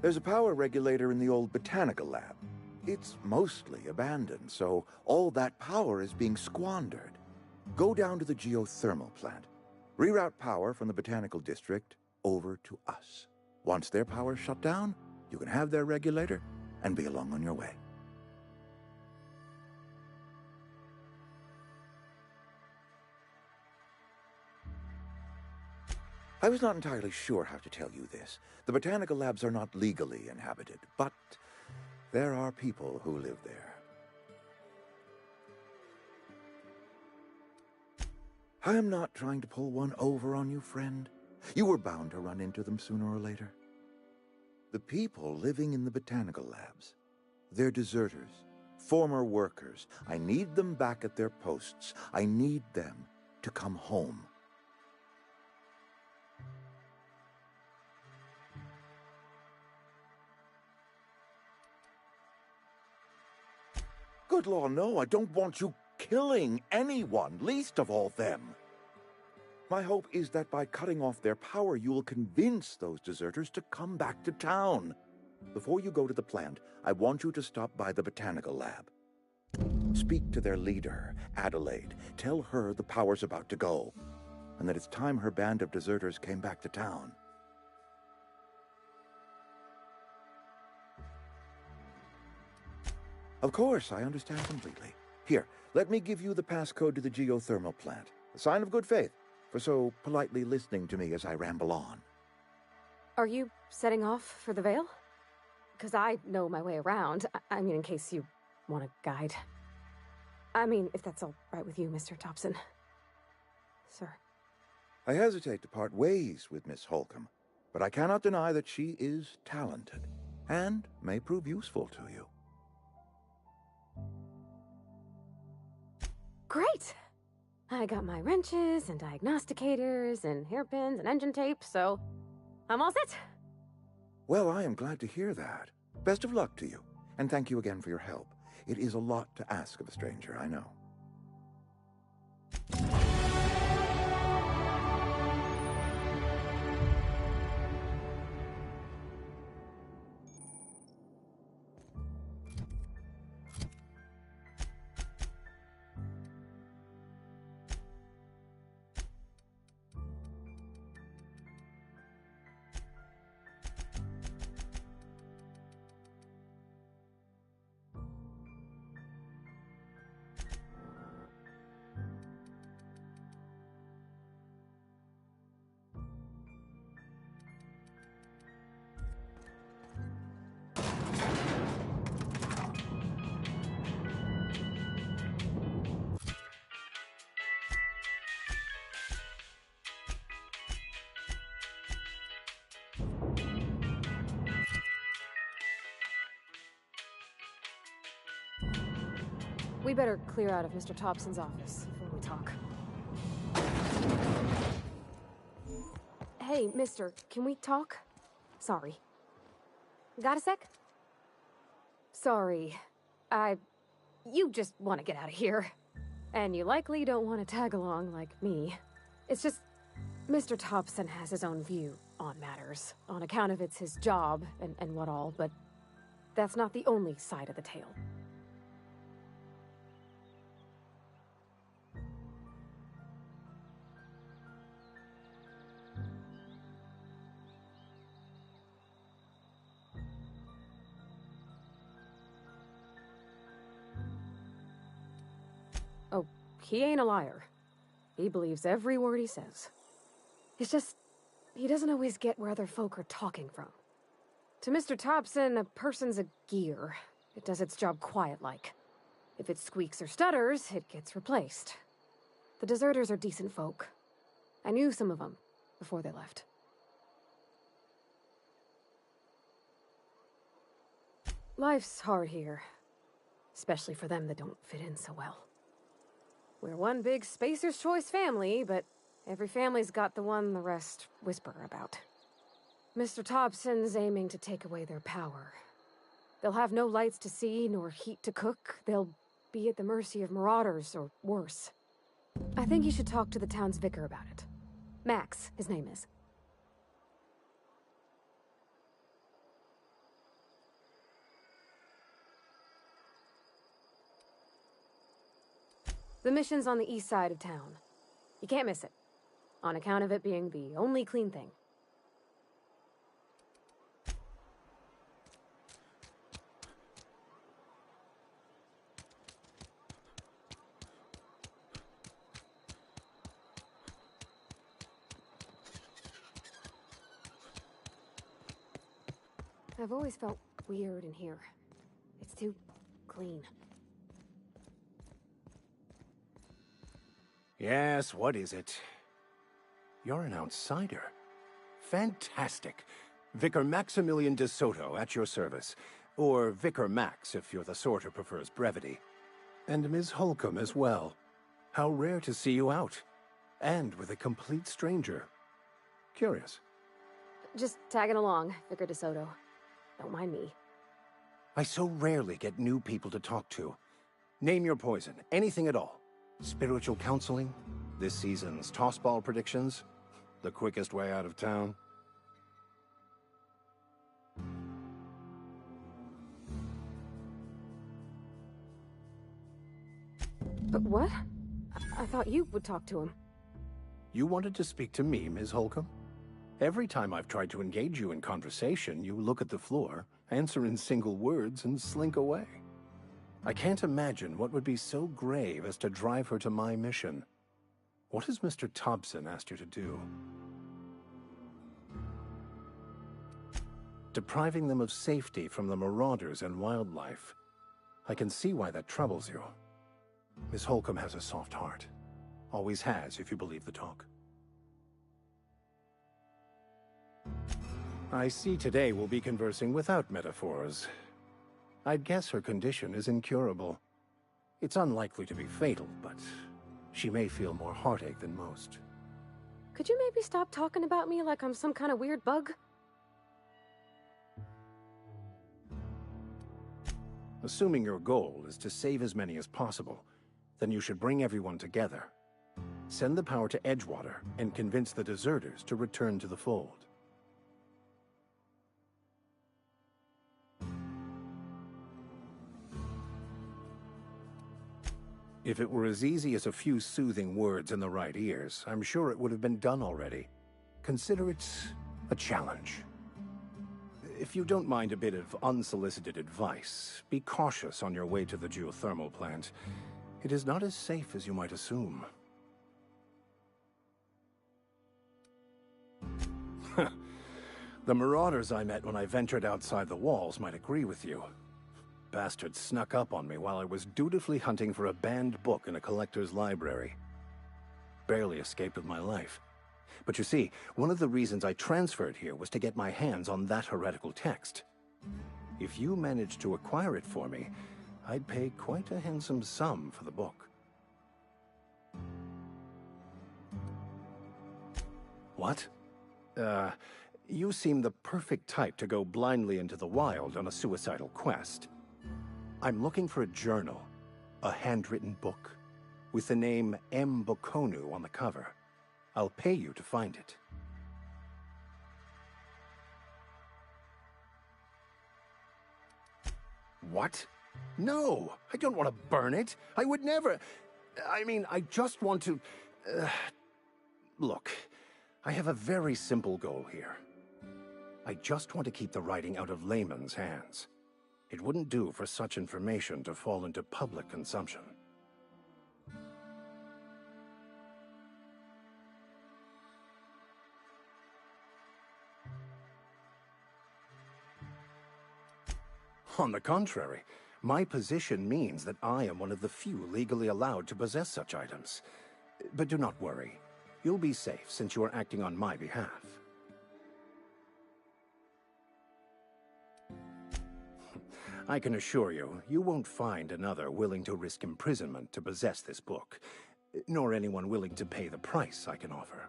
There's a power regulator in the old botanical lab. It's mostly abandoned, so all that power is being squandered. Go down to the geothermal plant. Reroute power from the botanical district over to us. Once their power's shut down, you can have their regulator and be along on your way. I was not entirely sure how to tell you this. The botanical labs are not legally inhabited, but there are people who live there. I am not trying to pull one over on you, friend. You were bound to run into them sooner or later. The people living in the botanical labs, they're deserters, former workers. I need them back at their posts. I need them to come home. Good Lord, no, I don't want you killing anyone, least of all them. My hope is that by cutting off their power, you will convince those deserters to come back to town. Before you go to the plant, I want you to stop by the botanical lab. Speak to their leader, Adelaide. Tell her the power's about to go, and that it's time her band of deserters came back to town. Of course, I understand completely. Here, let me give you the passcode to the geothermal plant. A sign of good faith, for so politely listening to me as I ramble on. Are you setting off for the Vale? Because I know my way around. I mean, in case you want a guide. I mean, if that's all right with you, Mr. Thompson. Sir. I hesitate to part ways with Miss Holcomb, but I cannot deny that she is talented, and may prove useful to you. Great! I got my wrenches and diagnosticators and hairpins and engine tape, so I'm all set. Well, I am glad to hear that. Best of luck to you, and thank you again for your help. It is a lot to ask of a stranger, I know. We better clear out of Mr. Thompson's office before we talk. Hey, mister, can we talk? Sorry. Got a sec? Sorry. You just want to get out of here. And you likely don't want to tag along like me. It's just, Mr. Thompson has his own view on matters, on account of it's his job and what all, but that's not the only side of the tale. Oh, he ain't a liar. He believes every word he says. It's just, he doesn't always get where other folk are talking from. To Mr. Thompson, a person's a gear. It does its job quiet-like. If it squeaks or stutters, it gets replaced. The deserters are decent folk. I knew some of them before they left. Life's hard here, especially for them that don't fit in so well. We're one big Spacer's Choice family, but every family's got the one the rest whisper about. Mr. Thompson's aiming to take away their power. They'll have no lights to see, nor heat to cook. They'll be at the mercy of marauders, or worse. I think you should talk to the town's vicar about it. Max, his name is. The mission's on the east side of town. You can't miss it, on account of it being the only clean thing. I've always felt weird in here. It's too clean. Yes, what is it? You're an outsider. Fantastic. Vicar Maximilian de Soto at your service. Or Vicar Max, if you're the sort who prefers brevity. And Ms. Holcomb as well. How rare to see you out. And with a complete stranger. Curious. Just tagging along, Vicar DeSoto. Don't mind me. I so rarely get new people to talk to. Name your poison, anything at all. Spiritual counseling, this season's tossball predictions, the quickest way out of town. But what? I thought you would talk to him. You wanted to speak to me, Ms. Holcomb? Every time I've tried to engage you in conversation, you look at the floor, answer in single words, and slink away. I can't imagine what would be so grave as to drive her to my mission. What has Mr. Thompson asked you to do? Depriving them of safety from the marauders and wildlife. I can see why that troubles you. Miss Holcomb has a soft heart. Always has, if you believe the talk. I see today we'll be conversing without metaphors. I'd guess her condition is incurable. It's unlikely to be fatal, but she may feel more heartache than most. Could you maybe stop talking about me like I'm some kind of weird bug? Assuming your goal is to save as many as possible, then you should bring everyone together. Send the power to Edgewater and convince the deserters to return to the fold. If it were as easy as a few soothing words in the right ears, I'm sure it would have been done already. Consider it a challenge. If you don't mind a bit of unsolicited advice, be cautious on your way to the geothermal plant. It is not as safe as you might assume. The marauders I met when I ventured outside the walls might agree with you. Bastards snuck up on me while I was dutifully hunting for a banned book in a collector's library. Barely escaped with my life. But you see, one of the reasons I transferred here was to get my hands on that heretical text. If you managed to acquire it for me, I'd pay quite a handsome sum for the book. What? You seem the perfect type to go blindly into the wild on a suicidal quest. I'm looking for a journal, a handwritten book, with the name M. Bokonu on the cover. I'll pay you to find it. What? No, I don't want to burn it. I would never... I mean, I just want to... Look, I have a very simple goal here. I just want to keep the writing out of layman's hands. It wouldn't do for such information to fall into public consumption. On the contrary, my position means that I am one of the few legally allowed to possess such items. But do not worry. You'll be safe since you are acting on my behalf. I can assure you, you won't find another willing to risk imprisonment to possess this book, nor anyone willing to pay the price I can offer.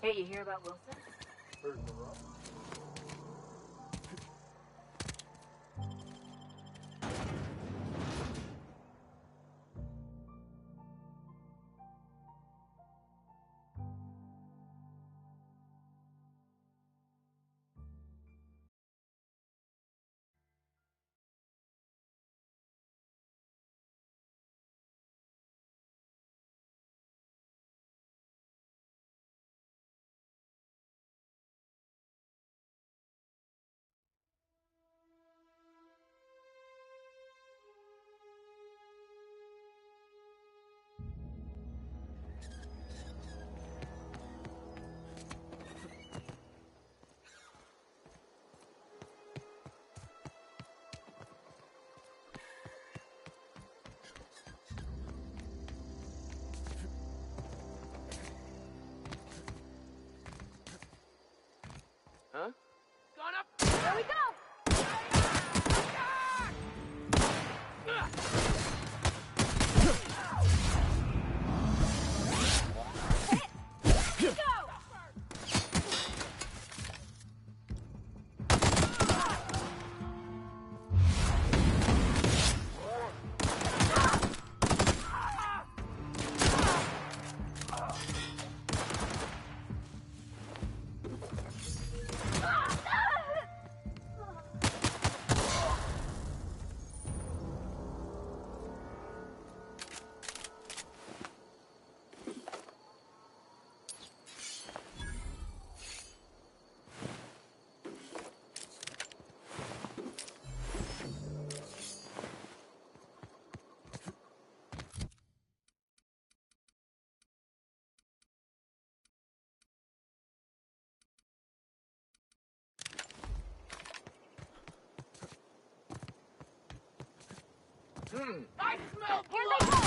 Hey, you hear about Wilson? Heard the rock. I smell blood!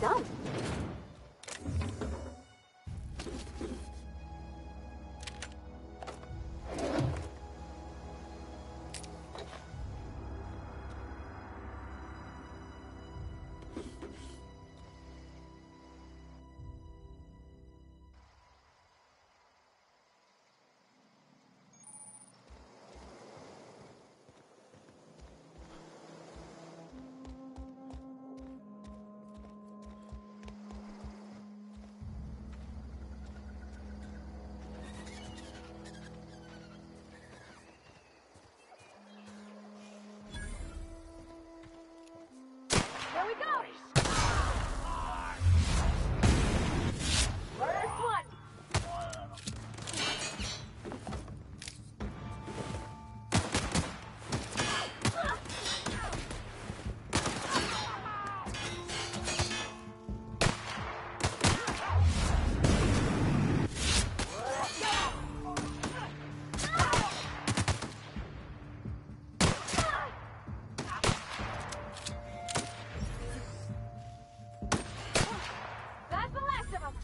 done. Here we go! First one! That's the last of them!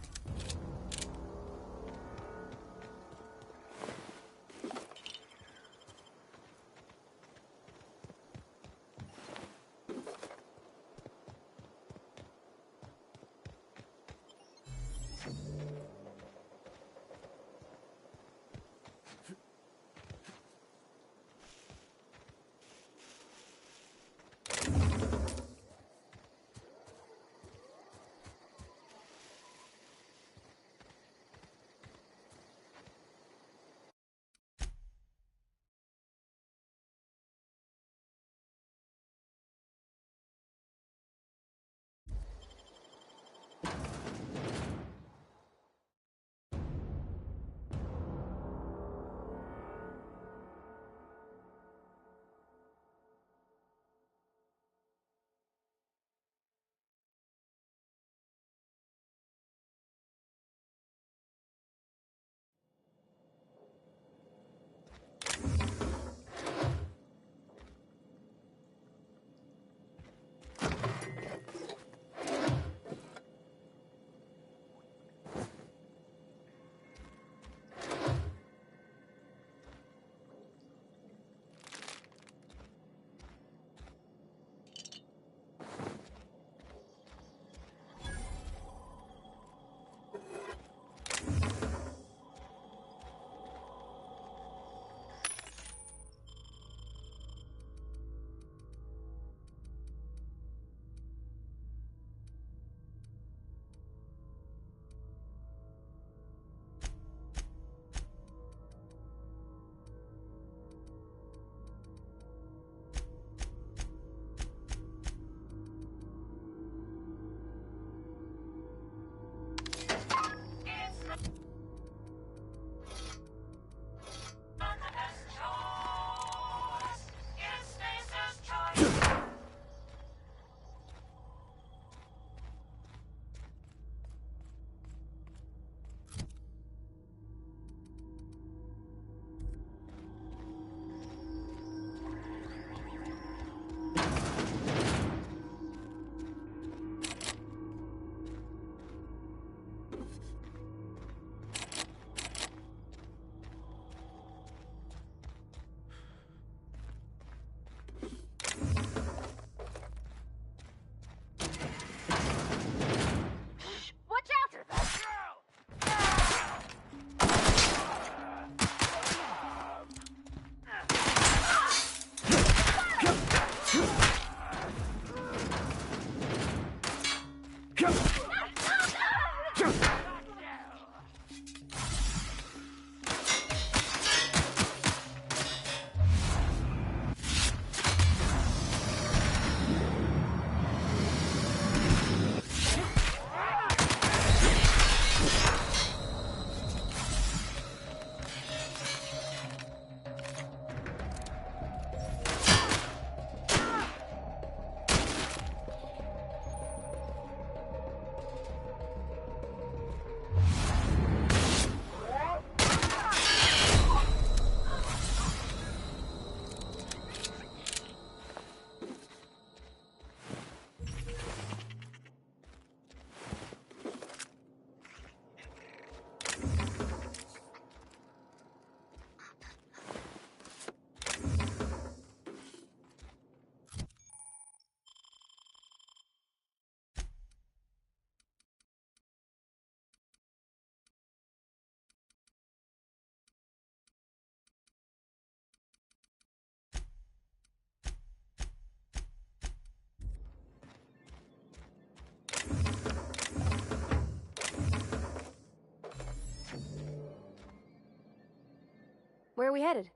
Where are we headed?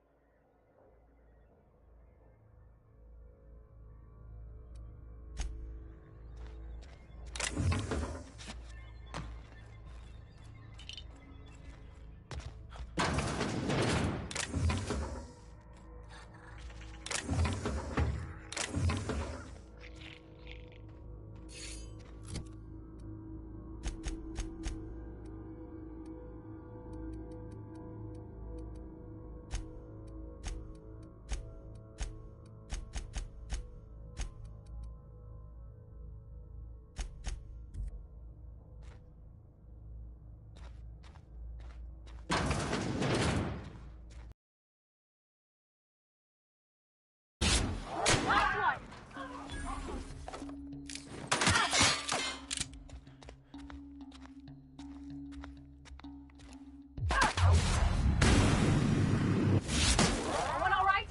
Everyone all right?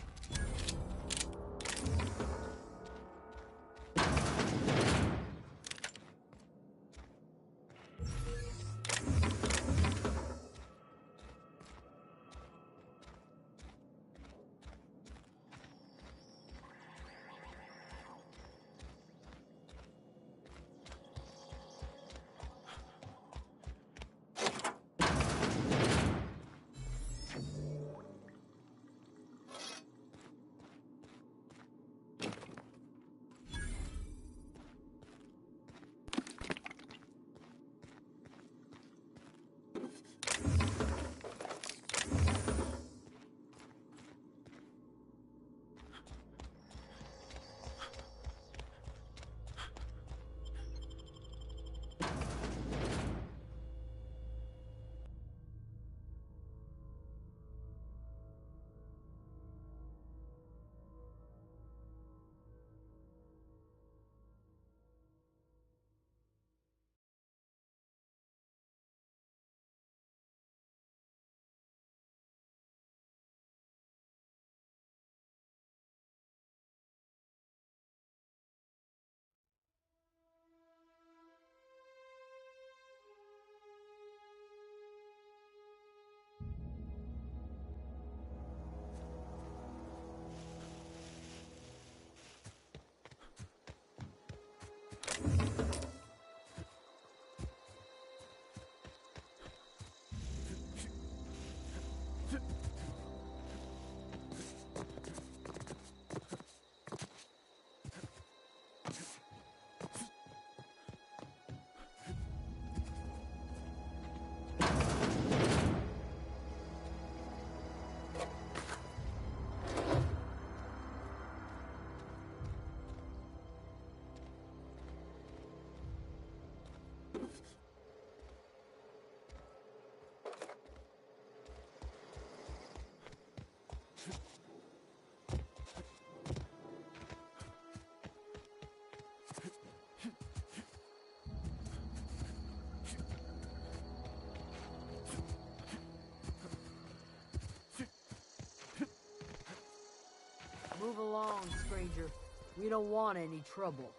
Move along, stranger. We don't want any trouble.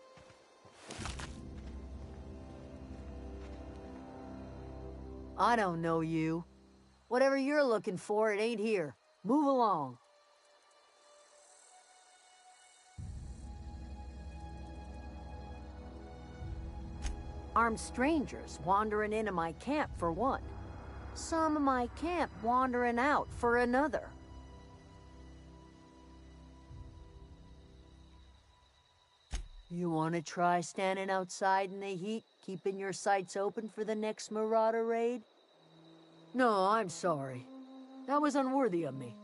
I don't know you. Whatever you're looking for, it ain't here. Move along. Armed strangers wandering into my camp for one. Some of my camp wandering out for another. You want to try standing outside in the heat, keeping your sights open for the next Marauder raid? No, I'm sorry. That was unworthy of me.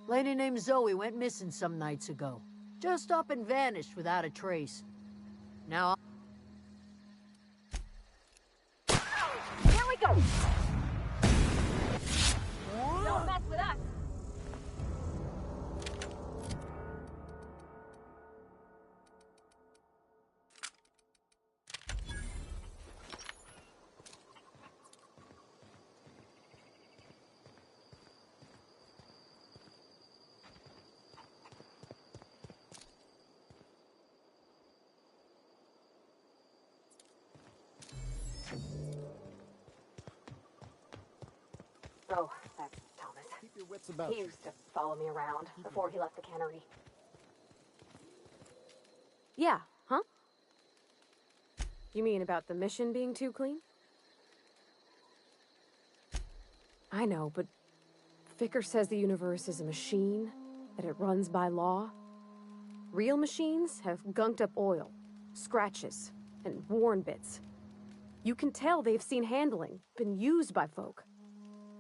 Lady named Zoe went missing some nights ago. Just up and vanished without a trace. Now... Here we go! Don't mess with us! Oh, that's Thomas. Keep your wits about He you. used to follow me around before he left the cannery. Yeah, huh? You mean about the mission being too clean? I know, but Vicker says the universe is a machine, that it runs by law. Real machines have gunked up oil, scratches, and worn bits. You can tell they've seen handling, been used by folk.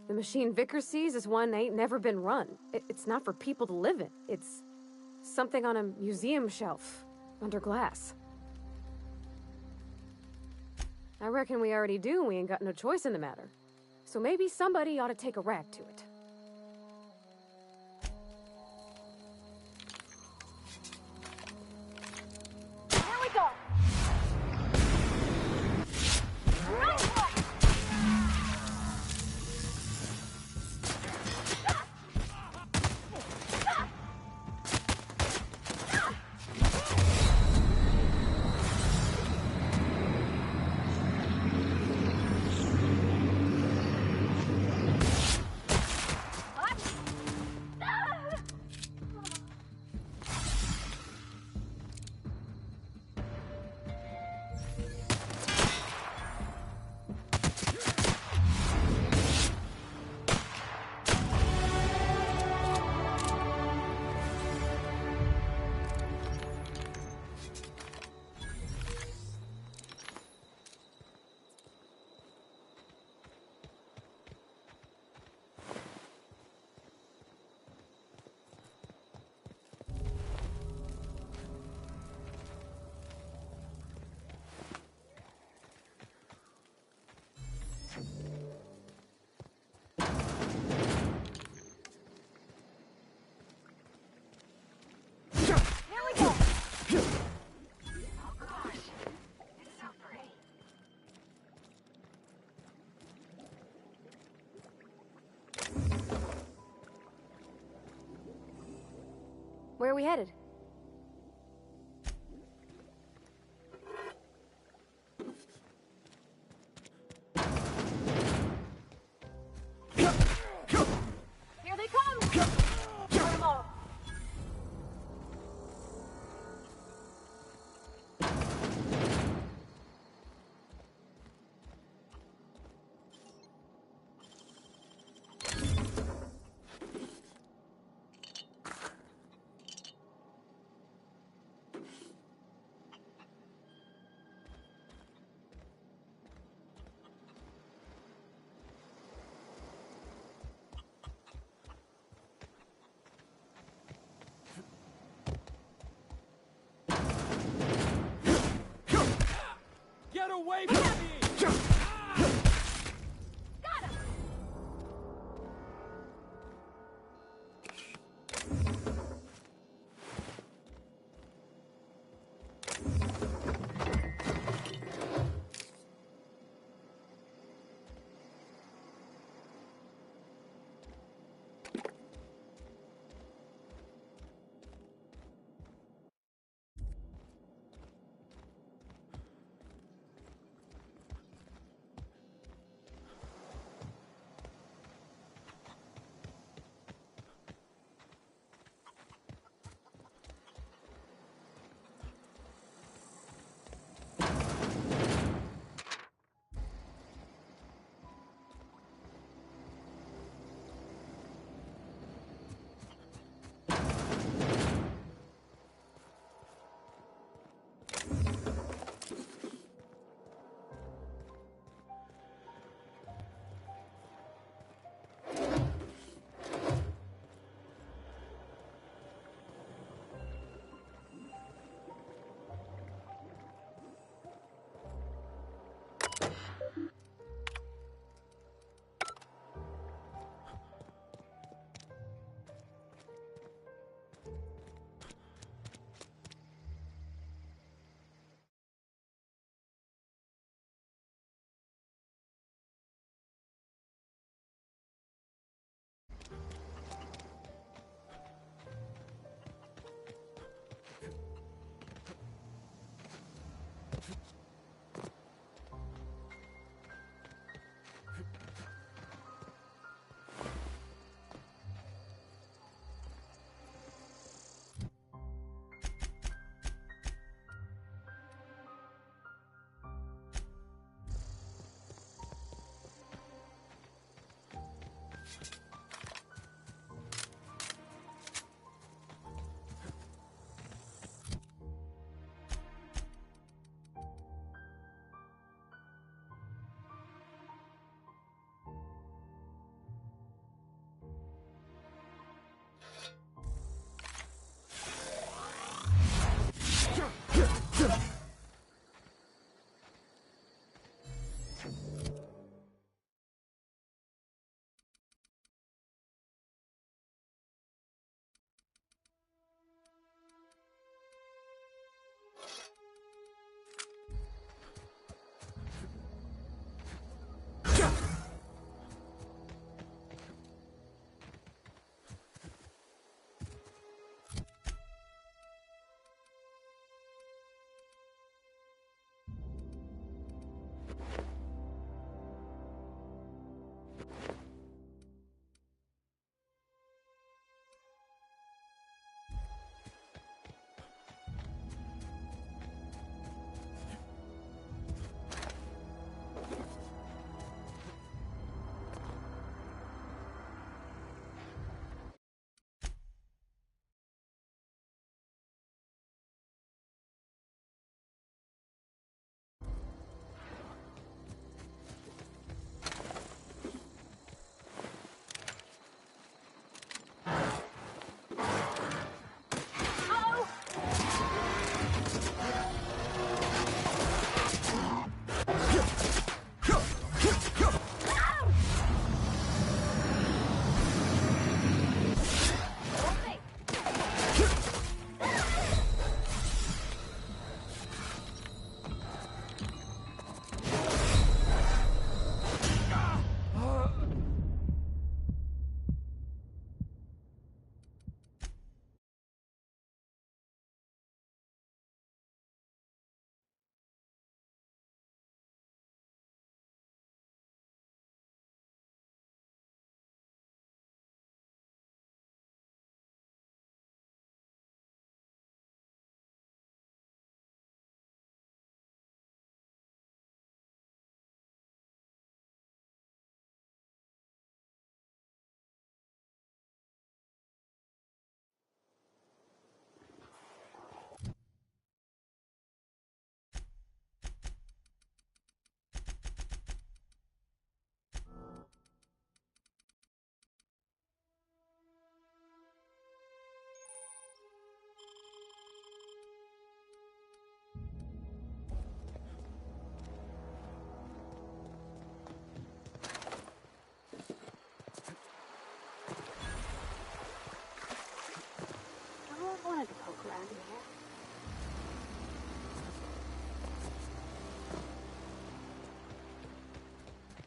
The machine Vicker sees is one ain't never been run. It's not for people to live in. It's something on a museum shelf, under glass. I reckon we already do, and we ain't got no choice in the matter. So maybe somebody ought to take a rag to it. Here we go! Nice one! Where are we headed? Here they come! Turn them off! Get away from me! Got him!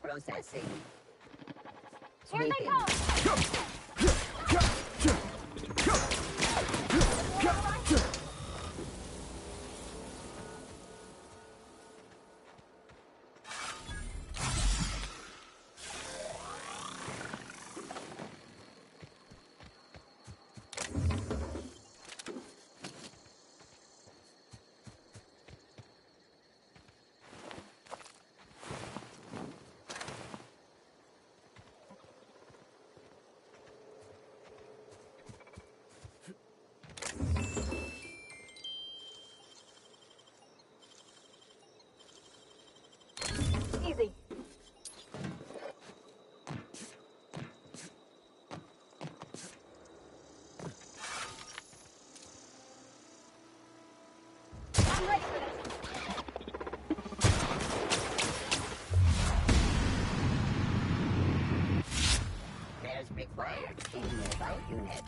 Processing. Here they come! Easy. I'm ready for this. There's required in mobile unit.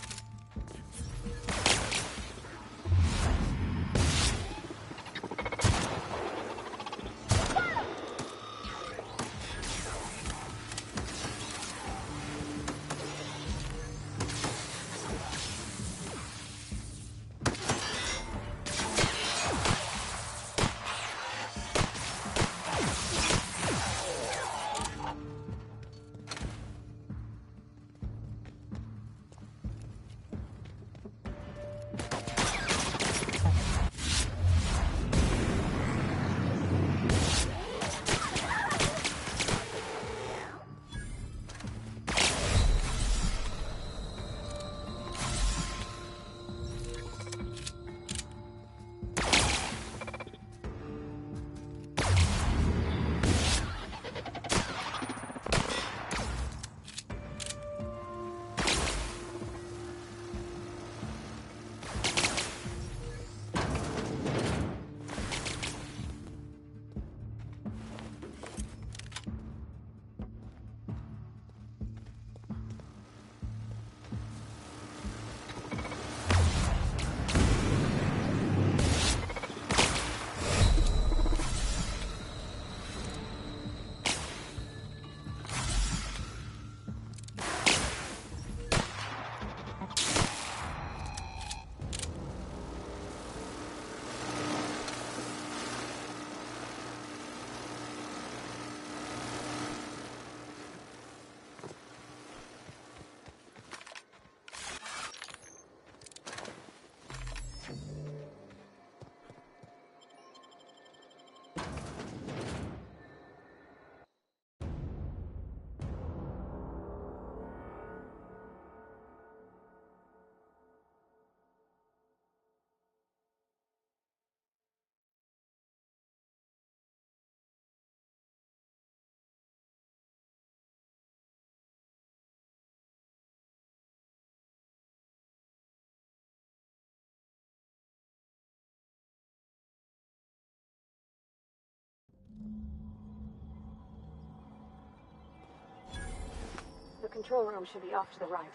The control room should be off to the right.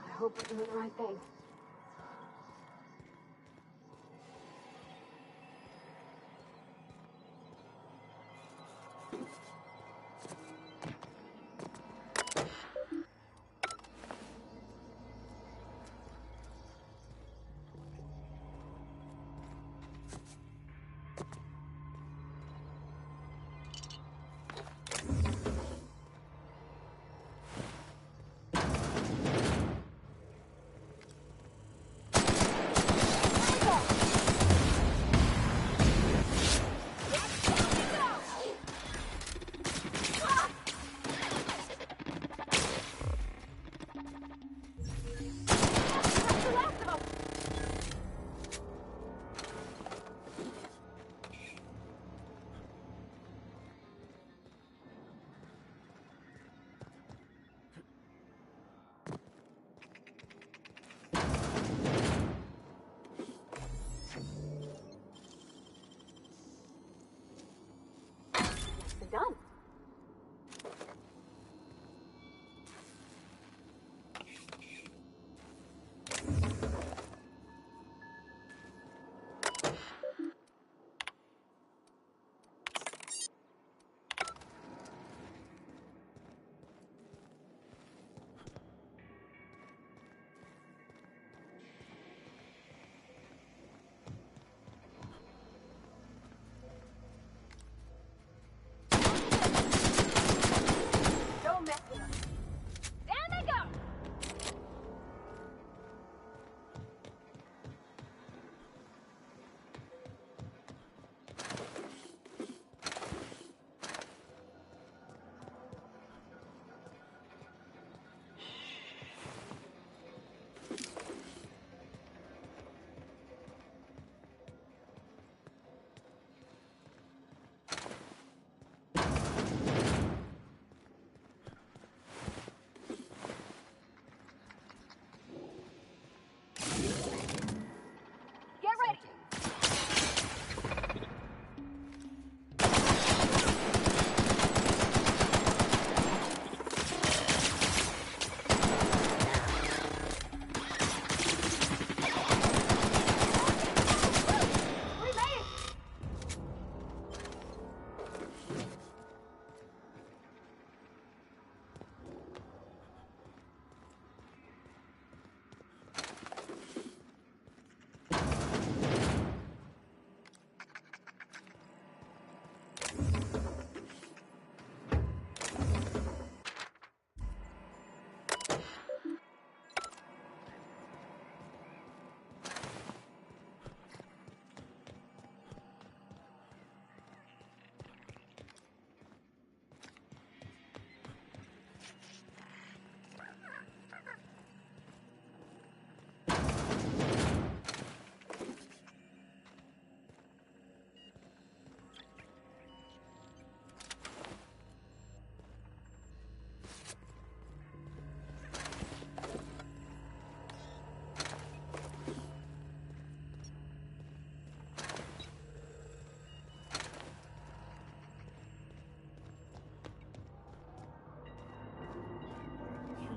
I hope we're doing the right thing. Done.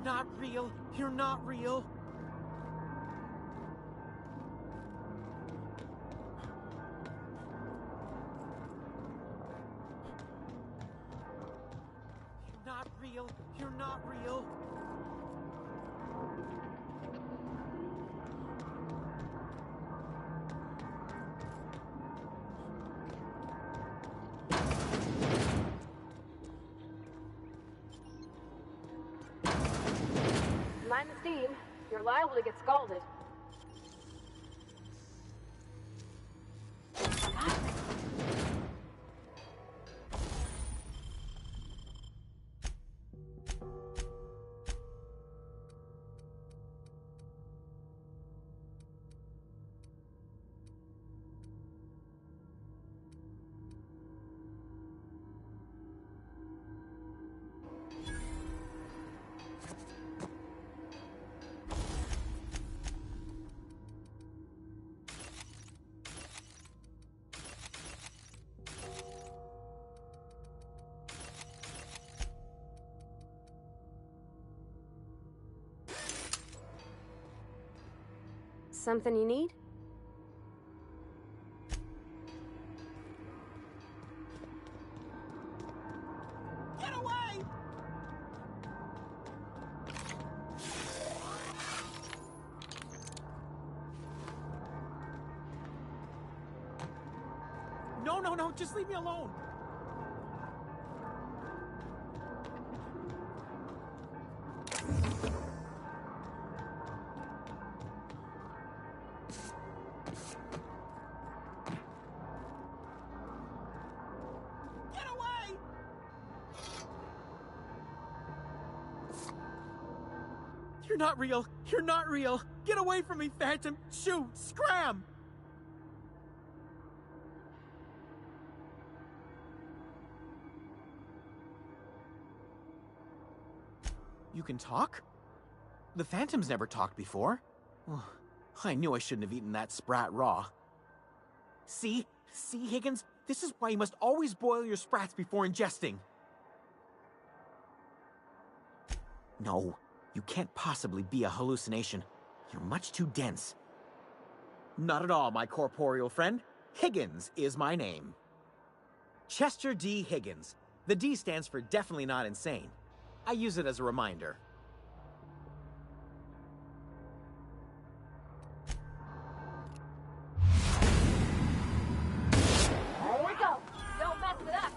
not real. You're not real. You're not real. You're not real. Mind the steam. You're liable to get scalded. Something you need? Get away! No, no, no, just leave me alone. You're not real. You're not real. Get away from me, Phantom. Shoot! Scram! You can talk? The Phantom's never talked before. Oh, I knew I shouldn't have eaten that sprat raw. See? See, Higgins? This is why you must always boil your sprats before ingesting. No. You can't possibly be a hallucination. You're much too dense. Not at all, my corporeal friend. Higgins is my name. Chester D. Higgins. The D stands for definitely not insane. I use it as a reminder. Here we go. Don't mess with us.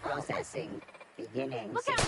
Processing. Beginning. Look out!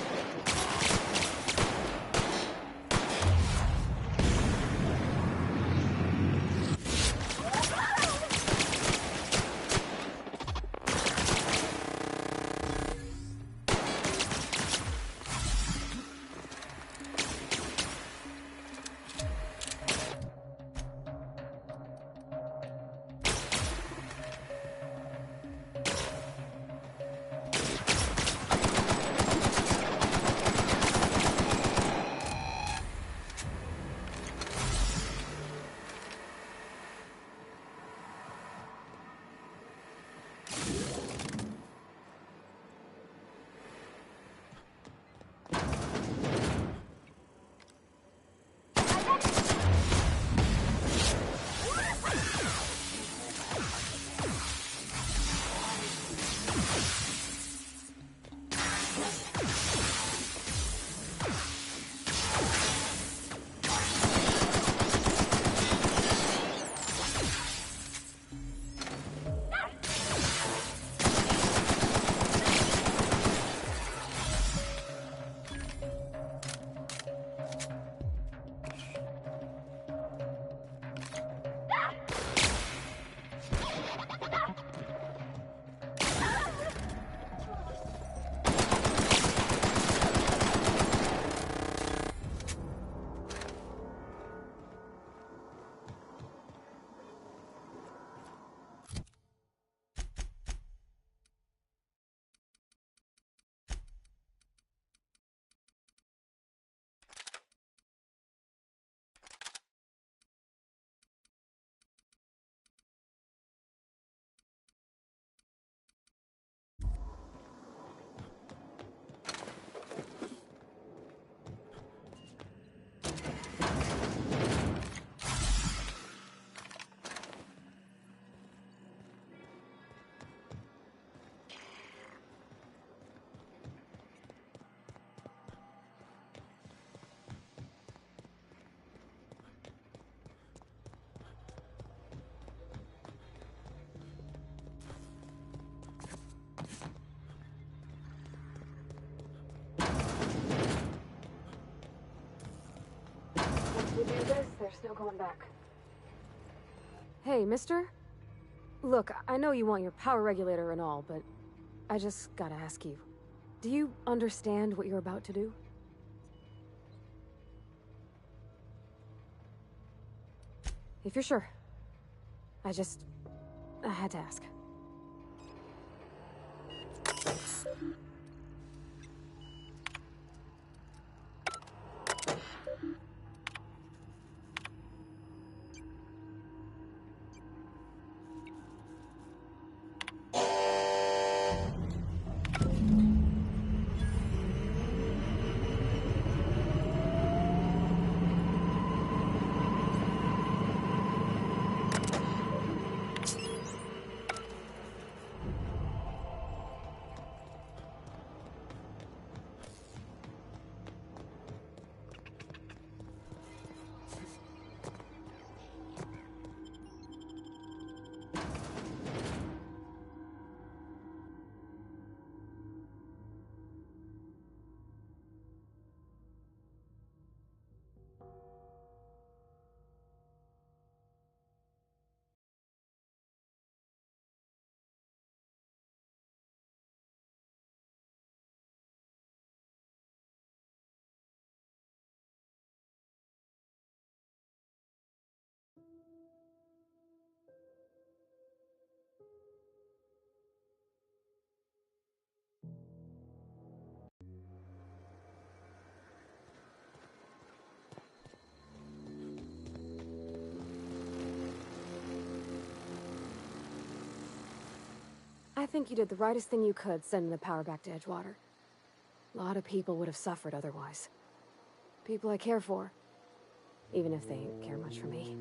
There's no going back. Hey, mister? Look, I know you want your power regulator and all, but I just gotta ask you. Do you understand what you're about to do? If you're sure. I had to ask. I think you did the rightest thing you could sending the power back to Edgewater. A lot of people would have suffered otherwise. People I care for. Even if they ain't care much for me.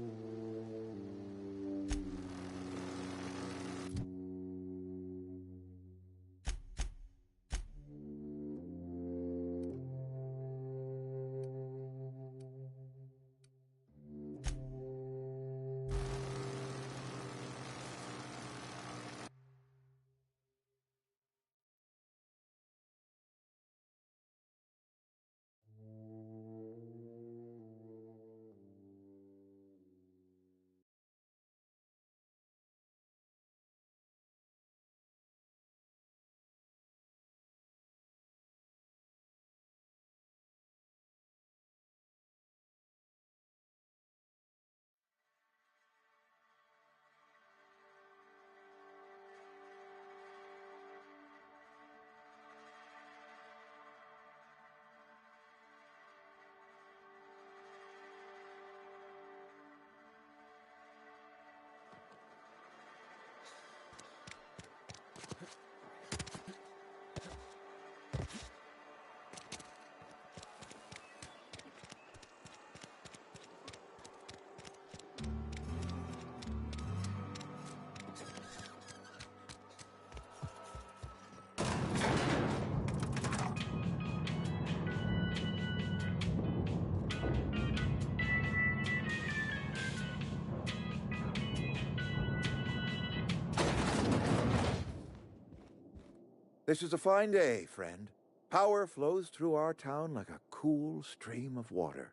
This is a fine day, friend. Power flows through our town like a cool stream of water.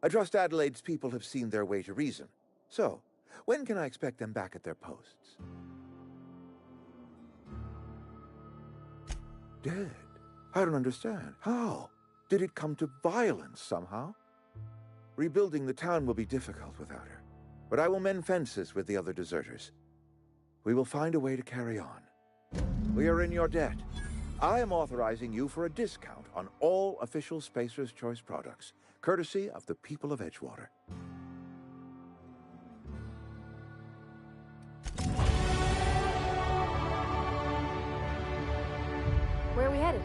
I trust Adelaide's people have seen their way to reason. So, when can I expect them back at their posts? Dead? I don't understand. How? Did it come to violence somehow? Rebuilding the town will be difficult without her, but I will mend fences with the other deserters. We will find a way to carry on. We are in your debt. I am authorizing you for a discount on all official Spacer's Choice products, courtesy of the people of Edgewater. Where are we headed?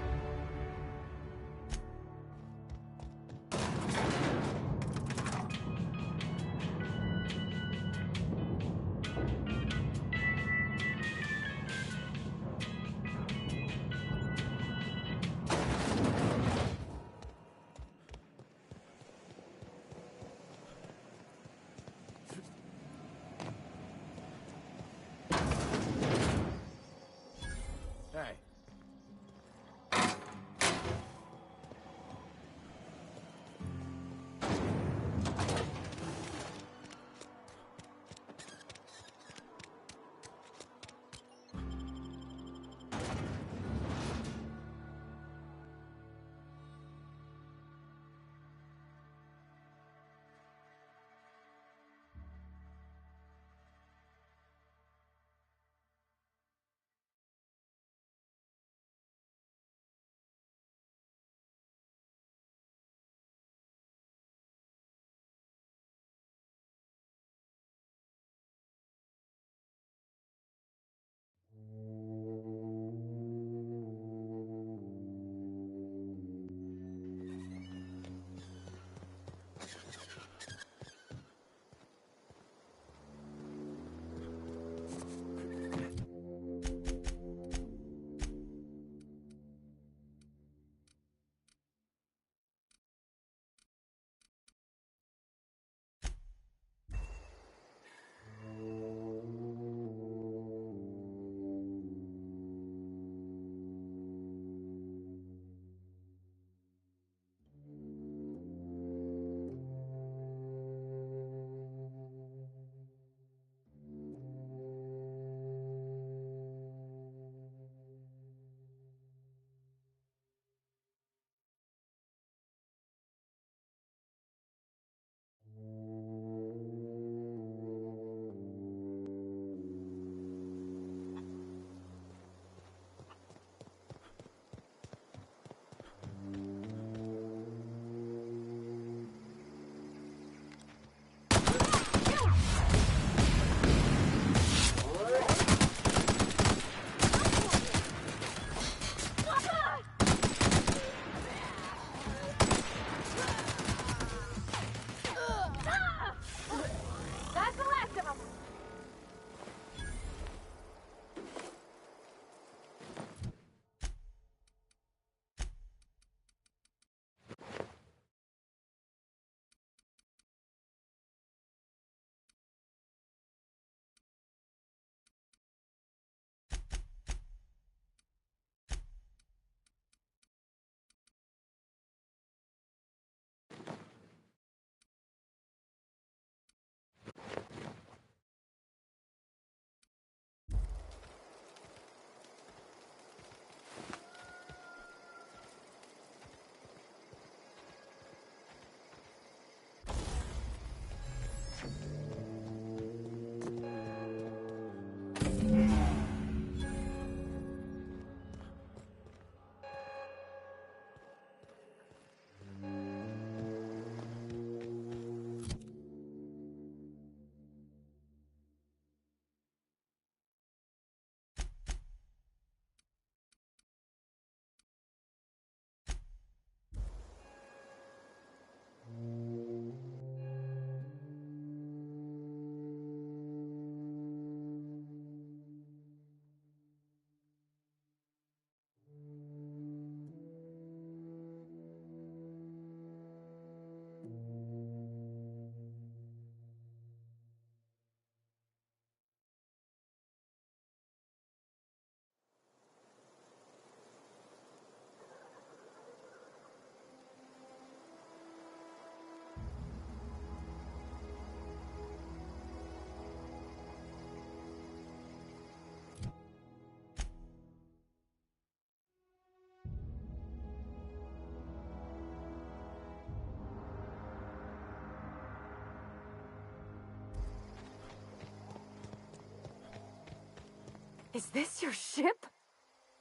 Is this your ship?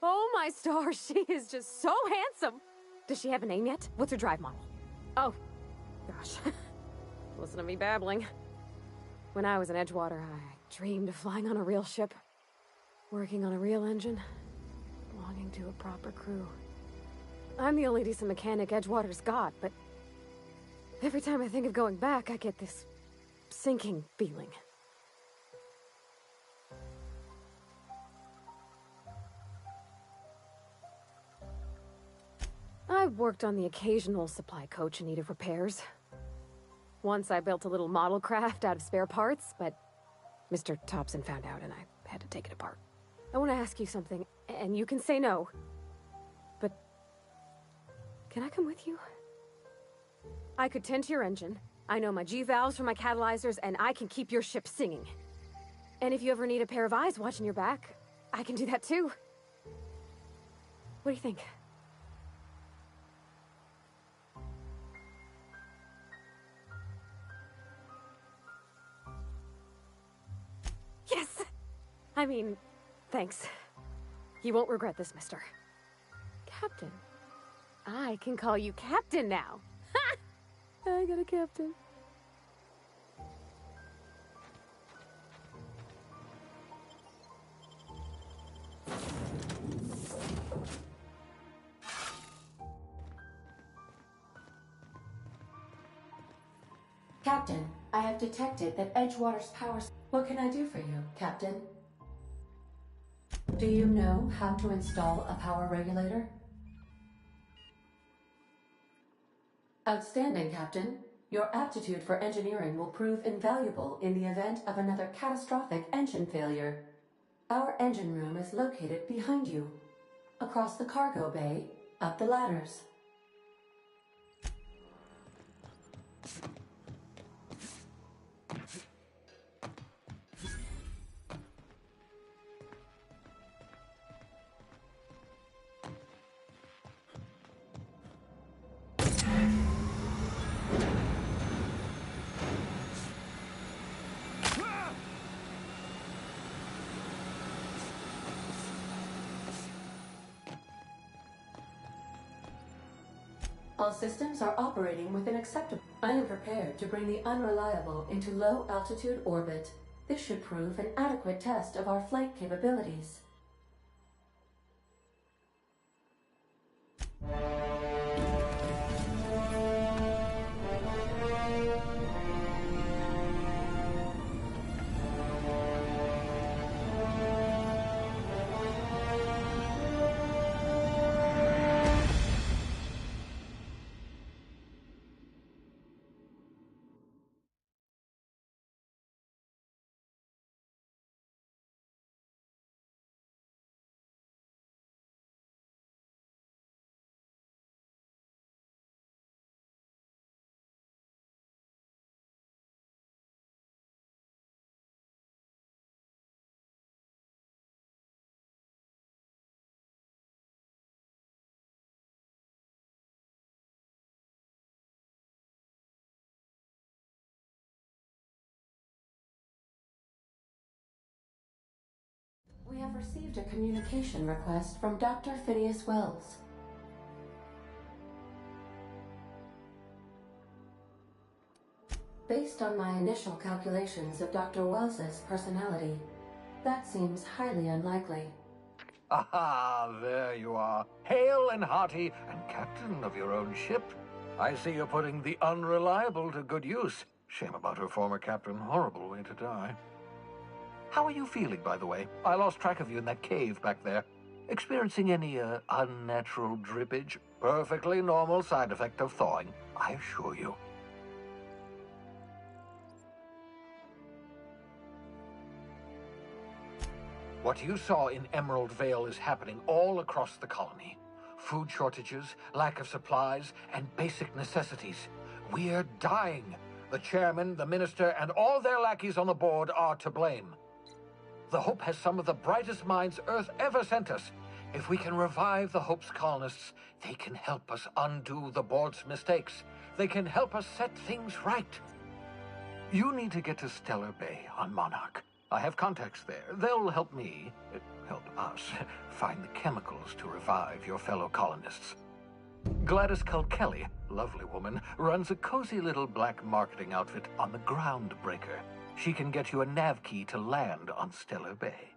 Oh my stars, she is just so handsome. Does she have a name yet? What's her drive model? Oh, gosh. Listen to me babbling. When I was in Edgewater, I dreamed of flying on a real ship, working on a real engine, belonging to a proper crew. I'm the only decent mechanic Edgewater's got, but every time I think of going back, I get this sinking feeling. I've worked on the occasional supply coach in need of repairs. Once I built a little model craft out of spare parts, but Mr. Thompson found out and I had to take it apart. I want to ask you something, and you can say no. But can I come with you? I could tend to your engine. I know my G-valves for my catalyzers, and I can keep your ship singing. And if you ever need a pair of eyes watching your back, I can do that too. What do you think? Yes! I mean, thanks. You won't regret this, mister. Captain. I can call you Captain now. Ha! I got a captain. Captain, I have detected that Edgewater's power... What can I do for you, Captain? Do you know how to install a power regulator? Outstanding, Captain. Your aptitude for engineering will prove invaluable in the event of another catastrophic engine failure. Our engine room is located behind you. Across the cargo bay, up the ladders. All systems are operating within acceptable... I am prepared to bring the Unreliable into low-altitude orbit. This should prove an adequate test of our flight capabilities. We have received a communication request from Dr. Phineas Wells. Based on my initial calculations of Dr. Wells's personality, that seems highly unlikely. Aha, there you are. Hale and hearty, and captain of your own ship. I see you're putting the Unreliable to good use. Shame about her former captain. Horrible way to die. How are you feeling, by the way? I lost track of you in that cave back there. Experiencing any, unnatural drippage? Perfectly normal side effect of thawing, I assure you. What you saw in Emerald Vale is happening all across the colony. Food shortages, lack of supplies, and basic necessities. We're dying. The chairman, the minister, and all their lackeys on the board are to blame. The Hope has some of the brightest minds Earth ever sent us. If we can revive the Hope's colonists, they can help us undo the board's mistakes. They can help us set things right. You need to get to Stellar Bay on Monarch. I have contacts there. They'll help me. help us find the chemicals to revive your fellow colonists. Gladys Culkelly, lovely woman, runs a cozy little black marketing outfit on the Groundbreaker. She can get you a nav key to land on Stellar Bay.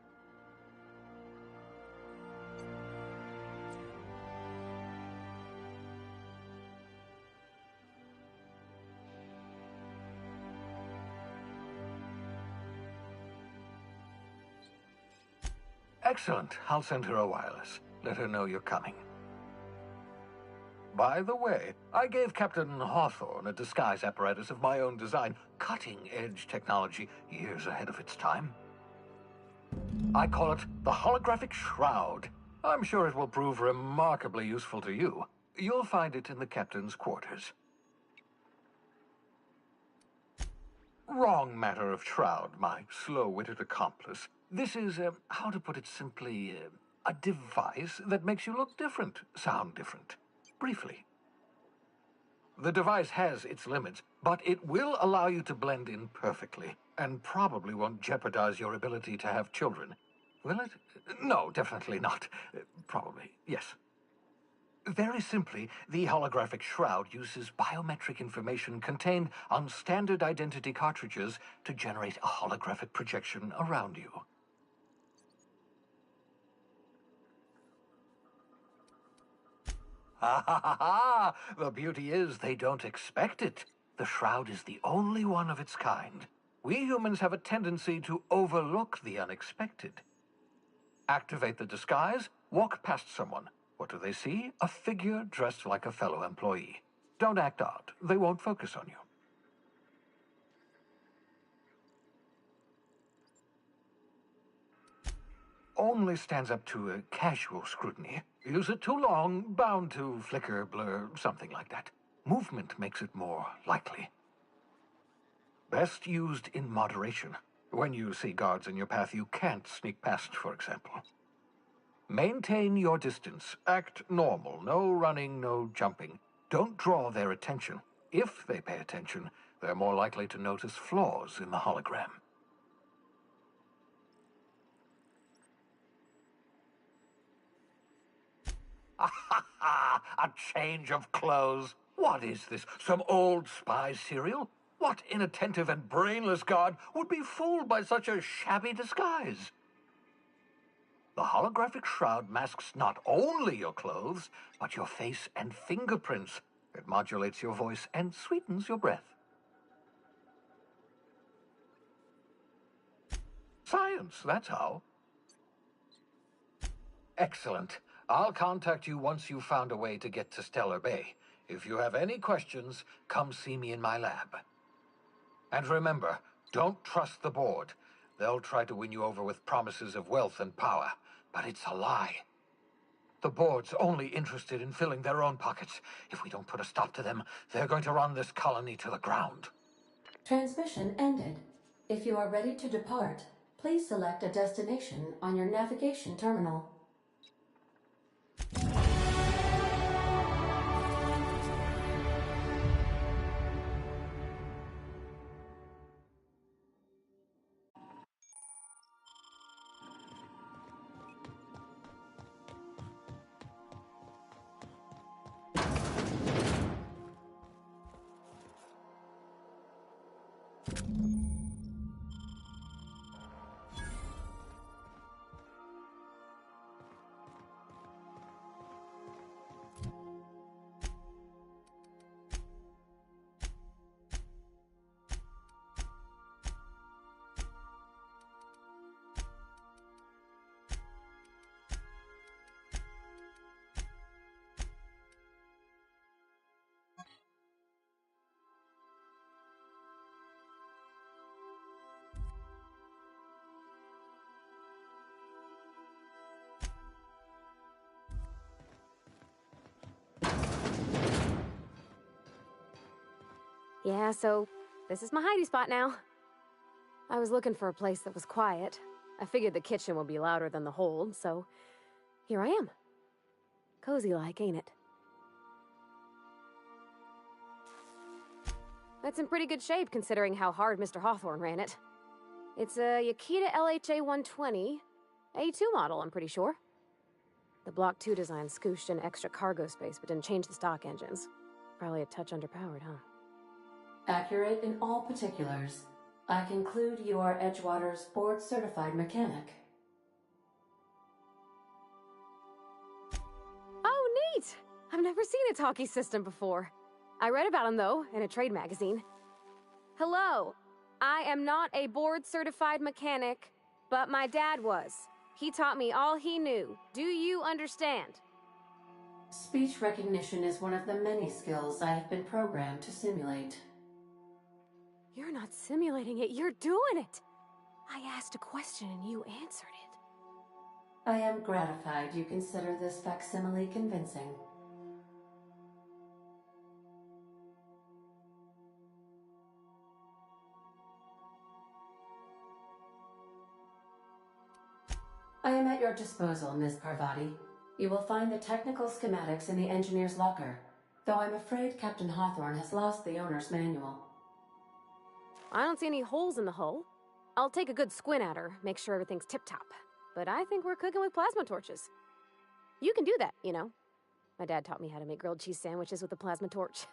Excellent. I'll send her a wireless. Let her know you're coming. By the way, I gave Captain Hawthorne a disguise apparatus of my own design, cutting-edge technology, years ahead of its time. I call it the Holographic Shroud. I'm sure it will prove remarkably useful to you. You'll find it in the captain's quarters. Wrong matter of Shroud, my slow-witted accomplice. This is, how to put it simply, a device that makes you look different, sound different. Briefly. The device has its limits, but it will allow you to blend in perfectly, and probably won't jeopardize your ability to have children. Will it? No, definitely not. Probably, yes. Very simply, the holographic shroud uses biometric information contained on standard identity cartridges to generate a holographic projection around you. Ha ha ha ha! The beauty is they don't expect it. The shroud is the only one of its kind. We humans have a tendency to overlook the unexpected. Activate the disguise, walk past someone. What do they see? A figure dressed like a fellow employee. Don't act odd. They won't focus on you. Only stands up to a casual scrutiny. Use it too long, bound to flicker, blur, something like that. Movement makes it more likely. Best used in moderation. When you see guards in your path you can't sneak past, for example. Maintain your distance. Act normal. No running, no jumping. Don't draw their attention. If they pay attention, they're more likely to notice flaws in the hologram. A change of clothes. What is this? Some old spy serial? What inattentive and brainless guard would be fooled by such a shabby disguise? The holographic shroud masks not only your clothes, but your face and fingerprints. It modulates your voice and sweetens your breath. Science, that's how. Excellent. I'll contact you once you've found a way to get to Stellar Bay. If you have any questions, come see me in my lab. And remember, don't trust the board. They'll try to win you over with promises of wealth and power, but it's a lie. The board's only interested in filling their own pockets. If we don't put a stop to them, they're going to run this colony to the ground. Transmission ended. If you are ready to depart, please select a destination on your navigation terminal. Yeah, so this is my hidey spot now. I was looking for a place that was quiet. I figured the kitchen would be louder than the hold, so here I am. Cozy-like, ain't it? That's in pretty good shape considering how hard Mr. Hawthorne ran it. It's a Yakita LHA 120, A2 model, I'm pretty sure. The Block 2 design scooshed in extra cargo space but didn't change the stock engines. Probably a touch underpowered, huh? Accurate in all particulars. I conclude you are Edgewater's board-certified mechanic. Oh, neat! I've never seen a talkie system before. I read about them, though, in a trade magazine. Hello, I am not a board-certified mechanic, but my dad was. He taught me all he knew. Do you understand? Speech recognition is one of the many skills I have been programmed to simulate. You're not simulating it, you're doing it! I asked a question and you answered it. I am gratified you consider this facsimile convincing. I am at your disposal, Ms. Parvati. You will find the technical schematics in the engineer's locker, though I'm afraid Captain Hawthorne has lost the owner's manual. I don't see any holes in the hull. I'll take a good squint at her, make sure everything's tip-top. But I think we're cooking with plasma torches. You can do that, you know. My dad taught me how to make grilled cheese sandwiches with a plasma torch.